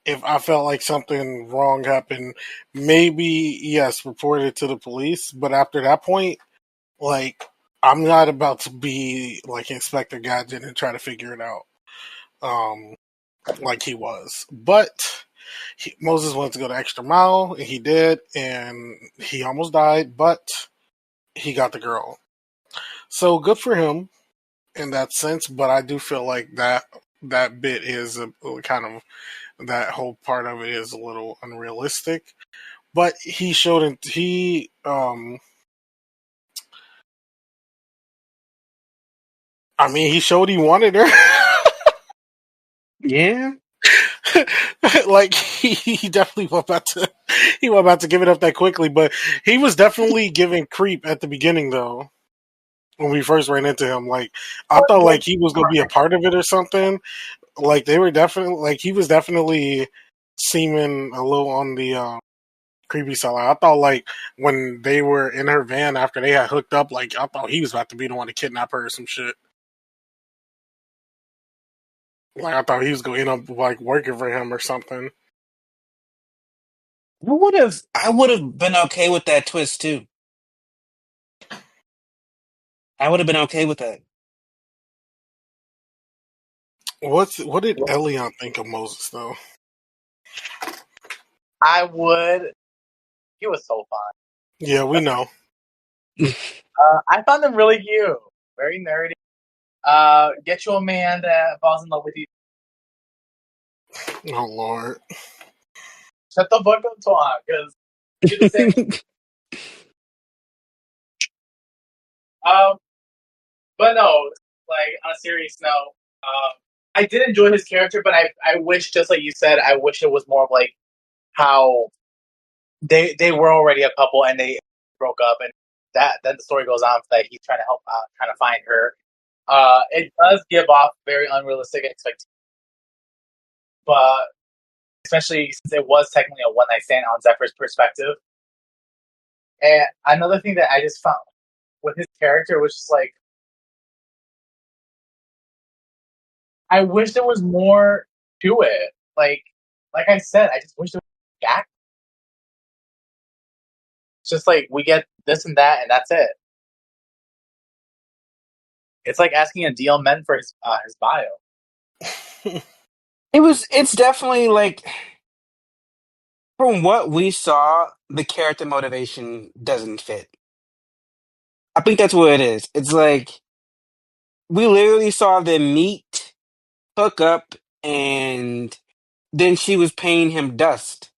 if I felt like something wrong happened, maybe yes, report it to the police. But after that point, like I'm not about to be like Inspector Gadget and try to figure it out, um, like he was. But Moses wanted to go the extra mile, and he did, and he almost died, but he got the girl. So good for him in that sense. But I do feel like that bit is a kind of that whole part of it is a little unrealistic. But he showed it. He showed he wanted her. Yeah. Like he definitely went about to give it up that quickly. But he was definitely giving creep at the beginning, though. When we first ran into him, like I thought, like he was gonna be a part of it or something. Like they were definitely, like he was definitely seeming a little on the creepy side. I thought like when they were in her van after they had hooked up, like I thought he was about to be the one to kidnap her or some shit. Like I thought he was going to end up like working for him or something. I would have been okay with that twist too. I would have been okay with that. What did Elián think of Moses though? I would. He was so fun. Yeah, we know. I found him really cute, very nerdy. Get you a man that falls in love with you. Oh Lord. Shut the fuck up, Tuan, because you're the same. Um, but no, like on a serious note, I did enjoy his character, but I wish, just like you said, I wish it was more of like how they were already a couple and they broke up, and that then the story goes on that he's trying to help out, trying to find her. It does give off very unrealistic expectations, but especially since it was technically a one night stand on Zephyr's perspective. And another thing that I just found with his character was just like, I wish there was more to it. Like I said, I just wish there was back. It's just like we get this and that, and that's it. It's like asking a DL Men for his bio. It's definitely like, from what we saw, the character motivation doesn't fit. I think that's what it is. It's like we literally saw them meet, hook up, and then she was paying him dust.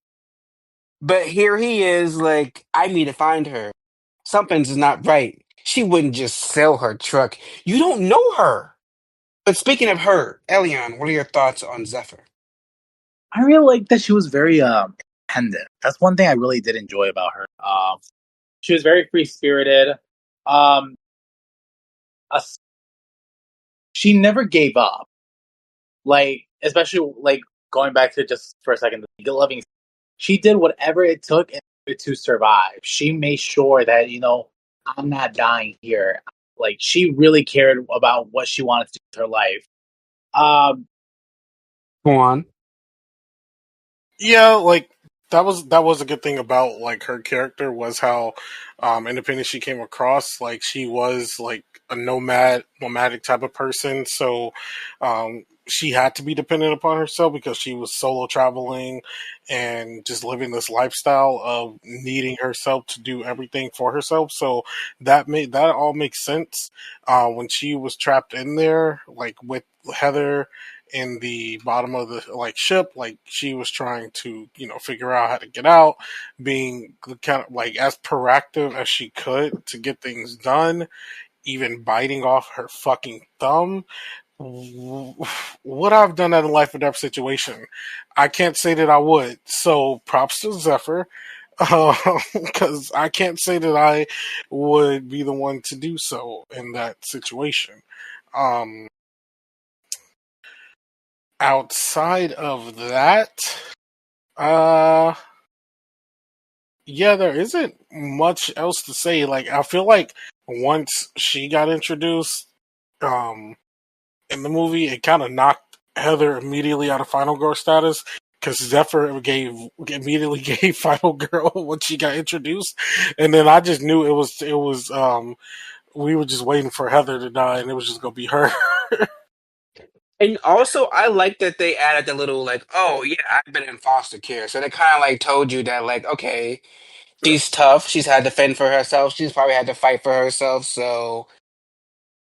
But here he is, like, I need to find her. Something's not right. She wouldn't just sell her truck. You don't know her. But speaking of her, Elion, what are your thoughts on Zephyr? I really like that she was very independent. That's one thing I really did enjoy about her. She was very free spirited. Um, uh, she never gave up. Like, especially like going back to just for a second, the loving. She did whatever it took in the to survive. She made sure that, I'm not dying here. Like, she really cared about what she wanted to do with her life. Um, Go on. Yeah, like that was a good thing about like her character was how independent she came across. Like she was like a nomadic type of person, so she had to be dependent upon herself because she was solo traveling and just living this lifestyle of needing herself to do everything for herself. So that all makes sense. When she was trapped in there, like with Heather in the bottom of the like ship, like she was trying to figure out how to get out, being kind of like as proactive as she could to get things done, even biting off her fucking thumb. What I've done in a life or death situation, I can't say that I would. So props to Zephyr, because I can't say that I would be the one to do so in that situation. Um, Outside of that, uh, yeah, there isn't much else to say. Like, I feel like once she got introduced, um, in the movie, it kind of knocked Heather immediately out of final girl status because Zephyr immediately gave final girl when she got introduced, and then I just knew it was we were just waiting for Heather to die, and it was just gonna be her. And also, I like that they added the little like, oh yeah, I've been in foster care, so they kind of like told you that like, okay, she's tough, she's had to fend for herself, she's probably had to fight for herself, so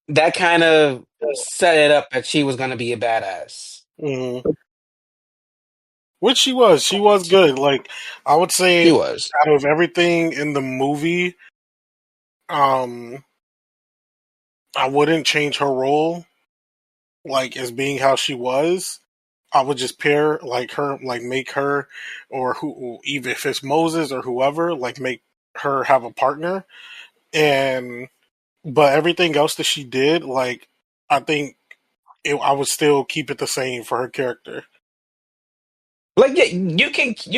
that kind of set it up that she was gonna be a badass. Mhm. Which she was good. Like I would say, She was. out of everything in the movie, um, I wouldn't change her role, like as being how she was. I would just pair like her, like make her, or who, even if it's Moses or whoever, like make her have a partner. And but everything else that she did, like I think I would still keep it the same for her character. Like yeah, you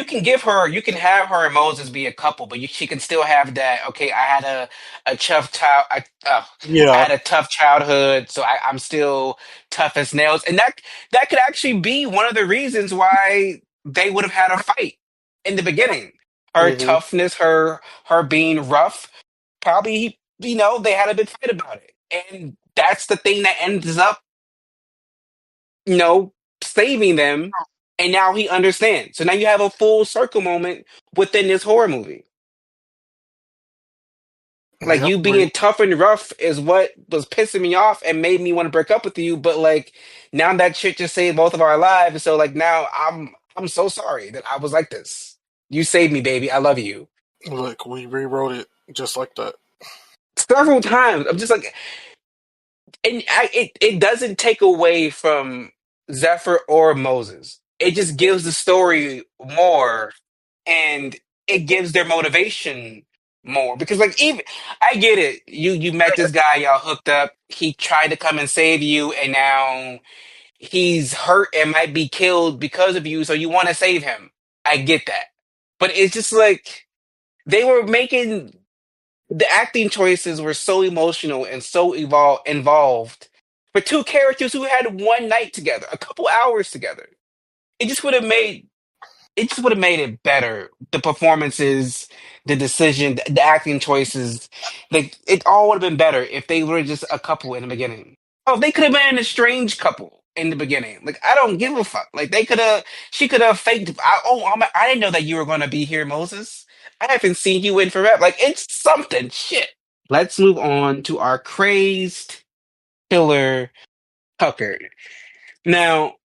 can give her you can have her and Moses be a couple, but she can still have that. Okay, I had a tough child. I Yeah. had a tough childhood, so I'm still tough as nails, and that could actually be one of the reasons why they would have had a fight in the beginning. Her Hmm. toughness, her being rough, probably they had a big fight about it, and that's the thing that ends up saving them, and now he understands. So now you have a full circle moment within this horror movie. Like Yep. you being tough and rough is what was pissing me off and made me want to break up with you. But like now that shit just saved both of our lives. So like now I'm so sorry that I was like this. You saved me, baby. I love you. Look, we rewrote it just like that. Several times. I'm just like, and it doesn't take away from Zephyr or Moses. It just gives the story more, and it gives their motivation more because like even I get it. You met this guy, y'all hooked up. He tried to come and save you, and now he's hurt and might be killed because of you. So you want to save him. I get that, but it's just like they were making the acting choices were so emotional and so involved for two characters who had one night together, a couple hours together. It just would have made it just would have made it better. The performances, the decision, the acting choices, like it all would have been better if they were just a couple in the beginning. Oh, they could have been a strange couple in the beginning. Like I don't give a fuck. Like she could have faked. I didn't know that you were going to be here, Moses. I haven't seen you in forever. Like it's something. Shit. Let's move on to our crazed killer Tucker. Now,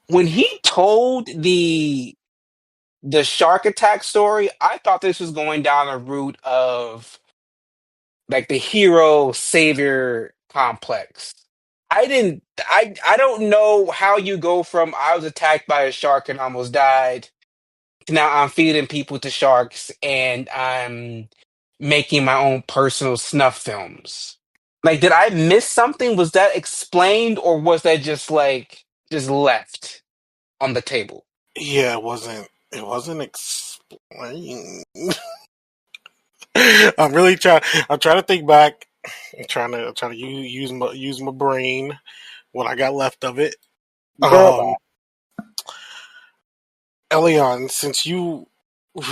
when he told the shark attack story, I thought this was going down a route of like the hero savior complex. I don't know how you go from I was attacked by a shark and almost died to now I'm feeding people to sharks and I'm making my own personal snuff films. Like, did I miss something? Was that explained or was that just like just left on the table? Yeah, it wasn't. It wasn't explain. I'm really trying. I'm trying to think back. I'm trying to use my brain. What I got left of it. Girl, Um, Elián, since you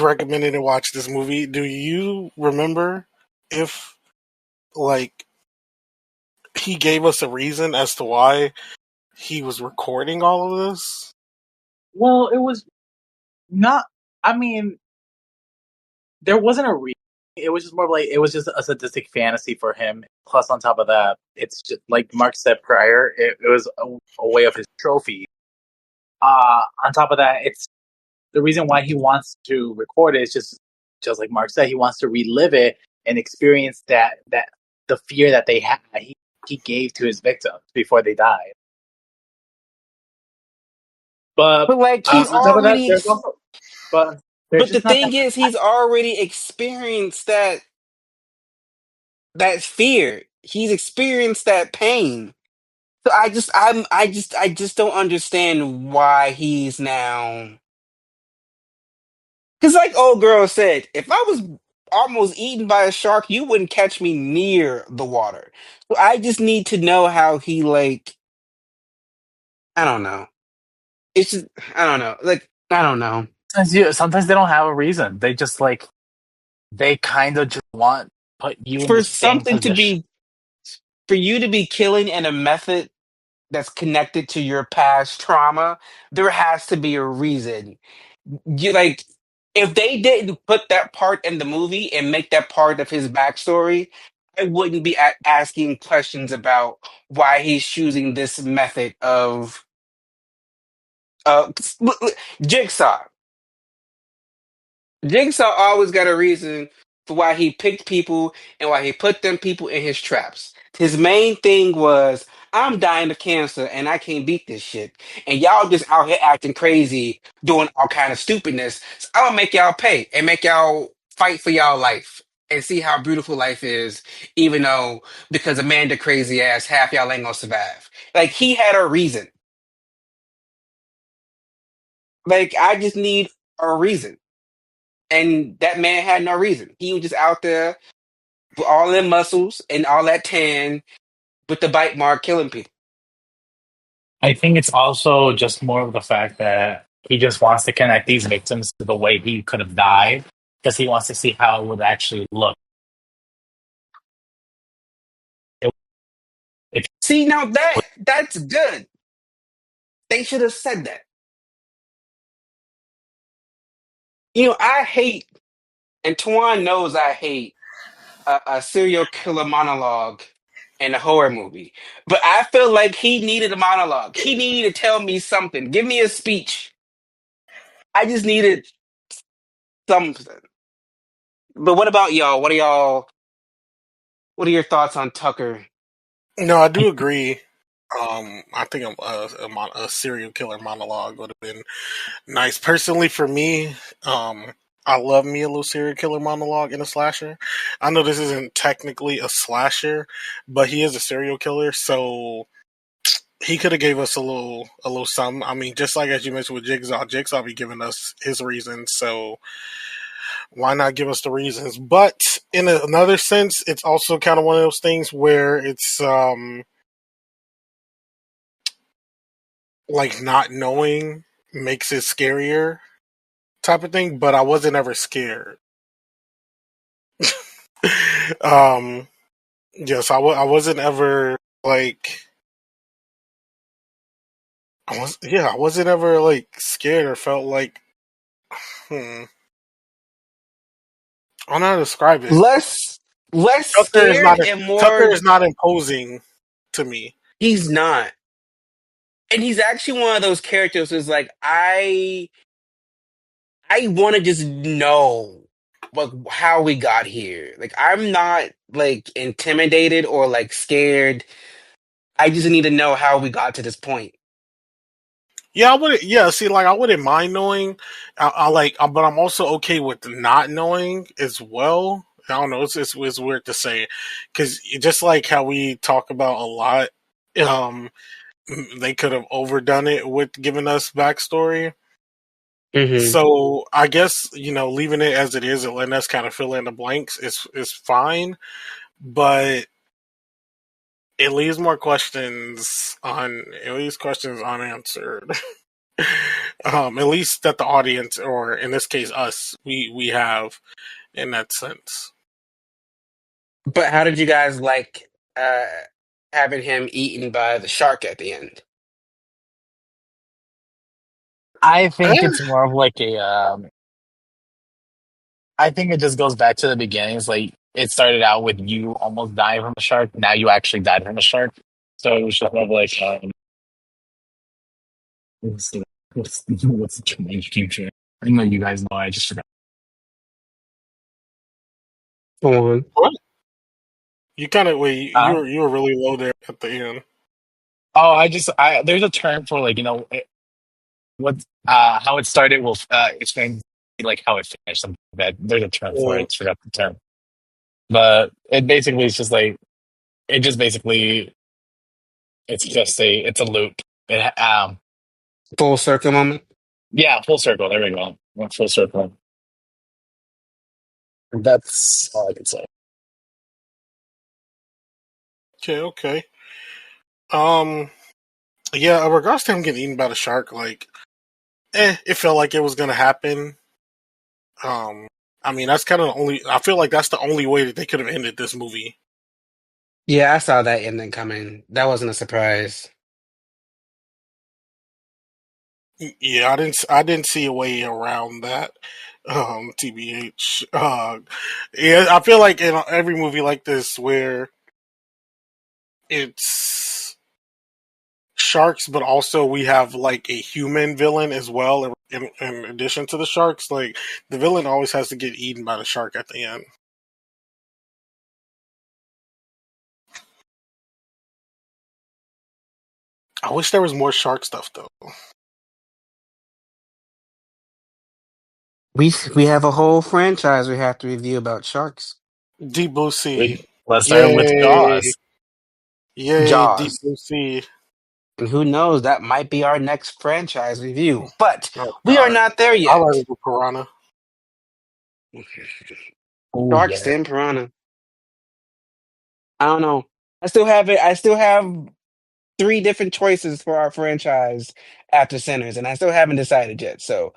recommended to watch this movie, do you remember if like he gave us a reason as to why he was recording all of this? well, it was not. I mean, there wasn't a reason. It was just more of like it was just a sadistic fantasy for him. Plus, on top of that, it's just like Mark said prior. It was a way of his trophy. On top of that, it's the reason why he wants to record it is just like Mark said, he wants to relive it and experience that the fear that they had he gave to his victims before they died. But But like he's on top of that, already, there's also but there's but the just not thing that. is, he's already experienced that fear. He's experienced that pain. So I just don't understand why he's now. Because like old girl said, if I was almost eaten by a shark, you wouldn't catch me near the water. So I just need to know how he like. I don't know. It's just I don't know. Like I don't know. Sometimes they don't have a reason. They just like they kind of just want put you in For the same something to position. be for you to be killing in a method that's connected to your past trauma, there has to be a reason. You like if they didn't put that part in the movie and make that part of his backstory, I wouldn't be asking questions about why he's choosing this method of uh Jigsaw. Jigsaw always got a reason for why he picked people and why he put them people in his traps. His main thing was, I'm dying of cancer and I can't beat this shit. And y'all just out here acting crazy, doing all kind of stupidness. So I'm gonna make y'all pay and make y'all fight for y'all life and see how beautiful life is, even though because Amanda crazy ass, half y'all ain't gonna survive. Like he had a reason. Like I just need a reason. And that man had no reason. He was just out there with all them muscles and all that tan with the bite mark killing people. I think it's also just more of the fact that he just wants to connect these victims to the way he could have died because he wants to see how it would actually look. It, if See, now that's good. They should have said that. You know, I hate, and Tuan knows I hate a serial killer monologue in a horror movie. But I feel like he needed a monologue. He needed to tell me something. Give me a speech. I just needed something. But what about y'all? What are your thoughts on Tucker? No, I do agree. I think a serial killer monologue would have been nice. Personally, for me, I love me a little serial killer monologue in a slasher. I know this isn't technically a slasher, but he is a serial killer, so he could have gave us a little something. I mean, just like as you mentioned with Jigsaw, Jigsaw be giving us his reasons, so why not give us the reasons? But in another sense, it's also kind of one of those things where it's like not knowing makes it scarier type of thing. But I wasn't ever scared. um, yes, I wasn't ever like I wasn't ever like scared or felt like hmm, I don't know how to describe it. Less Tucker is scared not and Tucker more is not imposing to me. he's not. And he's actually one of those characters who's like, I want to just know like how we got here. Like I'm not like intimidated or like scared. I just need to know how we got to this point. Yeah, I would. Yeah, see, like I wouldn't mind knowing. But I'm also okay with not knowing as well. I don't know. It's weird to say because just like how we talk about a lot, um, they could have overdone it with giving us backstory. Hmm. So I guess leaving it as it is and letting us kind of fill in the blanks is fine, but it leaves more questions on it leaves questions unanswered. At least that the audience, or in this case us, we have in that sense. But how did you guys like uh having him eaten by the shark at the end? I think Eh, it's more of like a. I think it just goes back to the beginning. It's like it started out with you almost dying from a shark. Now you actually died from a shark. So it was just more of like, what's the what's the term in future? I know you guys know. I just forgot. Go on. what? You kind of wait. Huh? You were really low there at the end. Oh, I there's a term for like what how it started will explain like how it finished. Something like that there's a term for it. I Mm, just forgot the term, but it basically is just like it just basically it's a loop. Full circle moment. Yeah, full circle. There we go. Went full circle. That's all I could say. okay, okay. Um, yeah. In regards to him getting eaten by the shark, like, it felt like it was gonna happen. Um, I mean, that's kind of the only. I feel like that's the only way that they could have ended this movie. Yeah, I saw that ending coming. That wasn't a surprise. Yeah, I didn't see a way around that. TBH. Yeah, I feel like in every movie like this where it's sharks, but also we have like a human villain as well. In addition to the sharks, like the villain always has to get eaten by the shark at the end. I wish there was more shark stuff though. We have a whole franchise we have to review about sharks. Deep Blue Sea. Let's start with Yay! Jaws. Yay! Deep Jaws. Blue Sea. And who knows, that might be our next franchise review. But Oh we are God, not there I like yet. the piranha. Oh Sharks yeah. and piranha. I don't know. I still have it. I still have three different choices for our franchise after Sinners, and I still haven't decided yet. So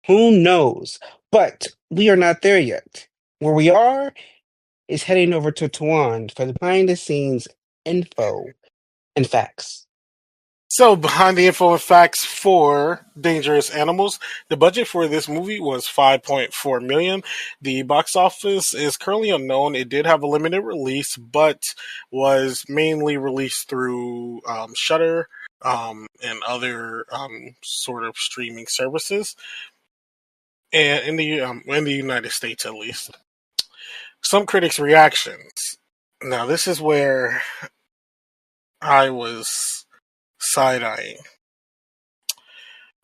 who knows? But we are not there yet. Where we are is heading over to Tuan for the behind the scenes info and facts. So, behind the info and facts for Dangerous Animals, the budget for this movie was 5.4 million. The box office is currently unknown. It did have a limited release, but was mainly released through Shutter and other sort of streaming services, and in the United States at least. Some critics' reactions. Now, this is where I was side eyeing.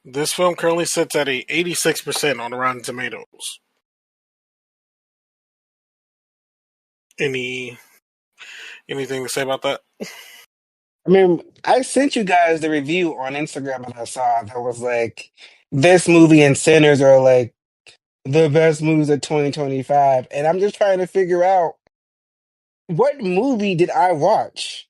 This film currently sits at a 86% on Rotten Tomatoes. Any anything to say about that? I mean, I sent you guys the review on Instagram and I saw that was like this movie and Sinners are like the best movies of 2025. And I'm just trying to figure out what movie did I watch?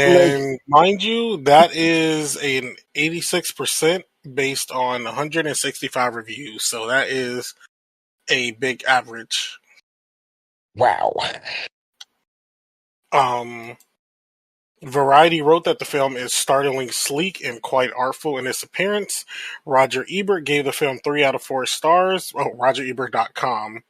Like, And mind you, that is an 86% based on 165 reviews. So that is a big average. wow. Um, Variety wrote that the film is startlingly sleek and quite artful in its appearance. Roger Ebert gave the film 3 out of 4 stars. Oh, RogerEbert.com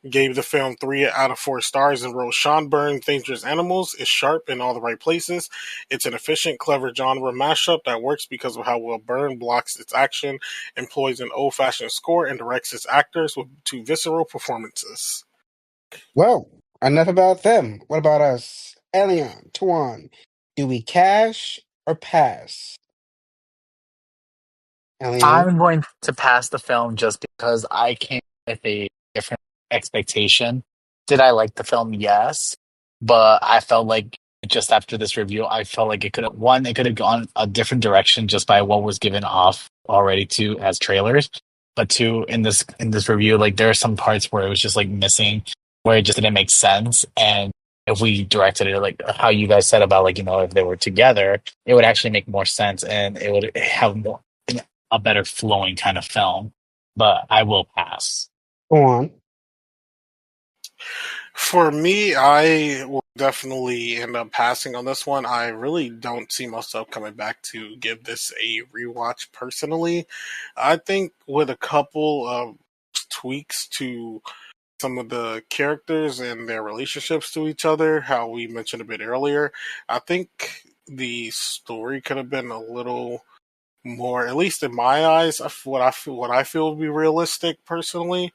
gave the film 3 out of 4 stars and wrote Sean Byrne's Dangerous Animals is sharp in all the right places. It's an efficient, clever genre mashup that works because of how well Byrne blocks its action, employs an old-fashioned score, and directs its actors to visceral performances. Well, enough about them. What about us? Elián, Tuan, do we cash or pass? Elián? I'm going to pass the film just because I came with a different expectation. Did I like the film? Yes, but I felt like just after this review, I felt like it could have gone a different direction just by what was given off already to as trailers. But two, in this review, like there are some parts where it was just like missing, where it just didn't make sense. And if we directed it like how you guys said about like if they were together, it would actually make more sense and it would have more a better flowing kind of film. But I will pass. Go on. For me, I will definitely end up passing on this one. I really don't see myself coming back to give this a rewatch personally. I think with a couple of tweaks to some of the characters and their relationships to each other, how we mentioned a bit earlier, I think the story could have been a little more, at least in my eyes, what I feel would be realistic personally.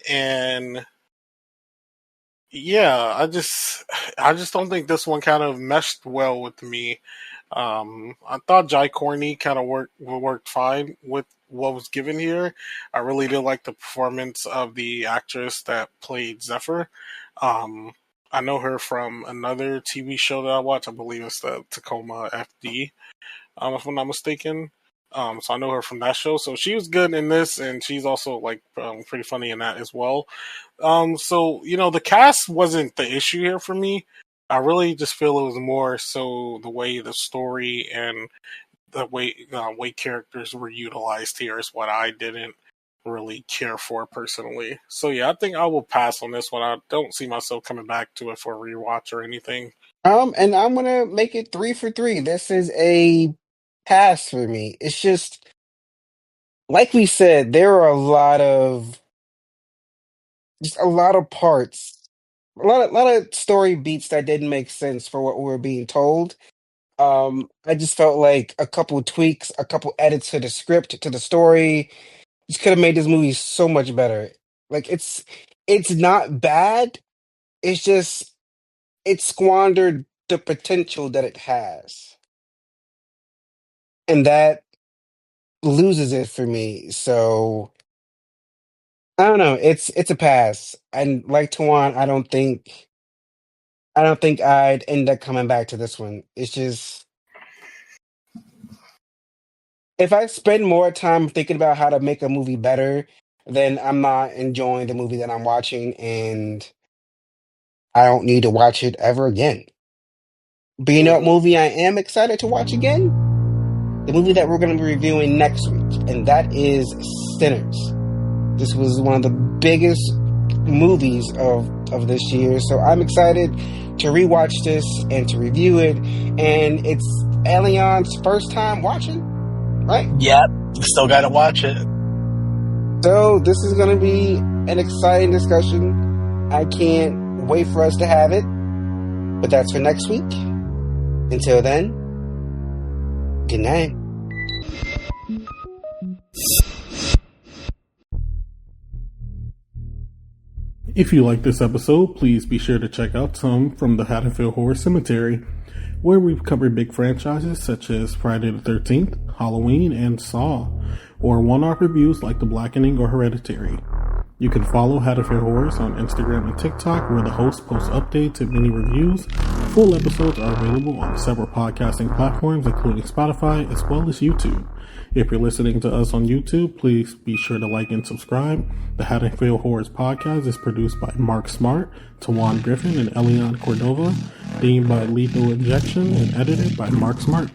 And yeah, I just don't think this one kind of meshed well with me. I thought Jai Courtney kind of worked fine with what was given here. I really did like the performance of the actress that played Zephyr. Um, I know her from another TV show that I watch. I believe it's the Tacoma FD, if I'm not mistaken. So I know her from that show. So she was good in this, and she's also like pretty funny in that as well. So the cast wasn't the issue here for me. I really just feel it was more so the way the story and the way characters were utilized here is what I didn't really care for personally. So yeah, I think I will pass on this one. I don't see myself coming back to it for a rewatch or anything. And I'm gonna make it 3 for 3. This is a pass for me. It's just like we said, there are a lot of parts, a lot of story beats that didn't make sense for what we were being told. I just felt like a couple tweaks, a couple edits to the script, to the story, just could have made this movie so much better. Like it's not bad. It's just it squandered the potential that it has, and that loses it for me. So I don't know. It's a pass. And like Tawan, I don't think I'd end up coming back to this one. It's just if I spend more time thinking about how to make a movie better, then I'm not enjoying the movie that I'm watching, and I don't need to watch it ever again. But you know what Hmm. movie I am excited to watch again? The movie that we're going to be reviewing next week, and that is Sinners. This was one of the biggest movies of this year, so I'm excited to rewatch this and to review it. And it's Elián's first time watching, right? Yep, still got to watch it. So this is going to be an exciting discussion. I can't wait for us to have it. But that's for next week. Until then, good night. If you like this episode, please be sure to check out some from the Haddonfield Horror Cemetery, where we've covered big franchises such as Friday the 13th, Halloween, and Saw, or one-off reviews like The Blackening or Hereditary. You can follow Haddonfield Horrors on Instagram and TikTok, where the host posts updates and mini reviews. Full episodes are available on several podcasting platforms, including Spotify, as well as YouTube. If you're listening to us on YouTube, please be sure to like and subscribe. The Haddonfield Horrors podcast is produced by Mark Smart, Tawan Griffin, and Elián Cordova, themed by Lethal Injection, and edited by Mark Smart.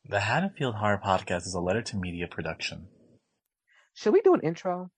The Haddonfield Horror Podcast is a Letter to Media production. Should we do an intro?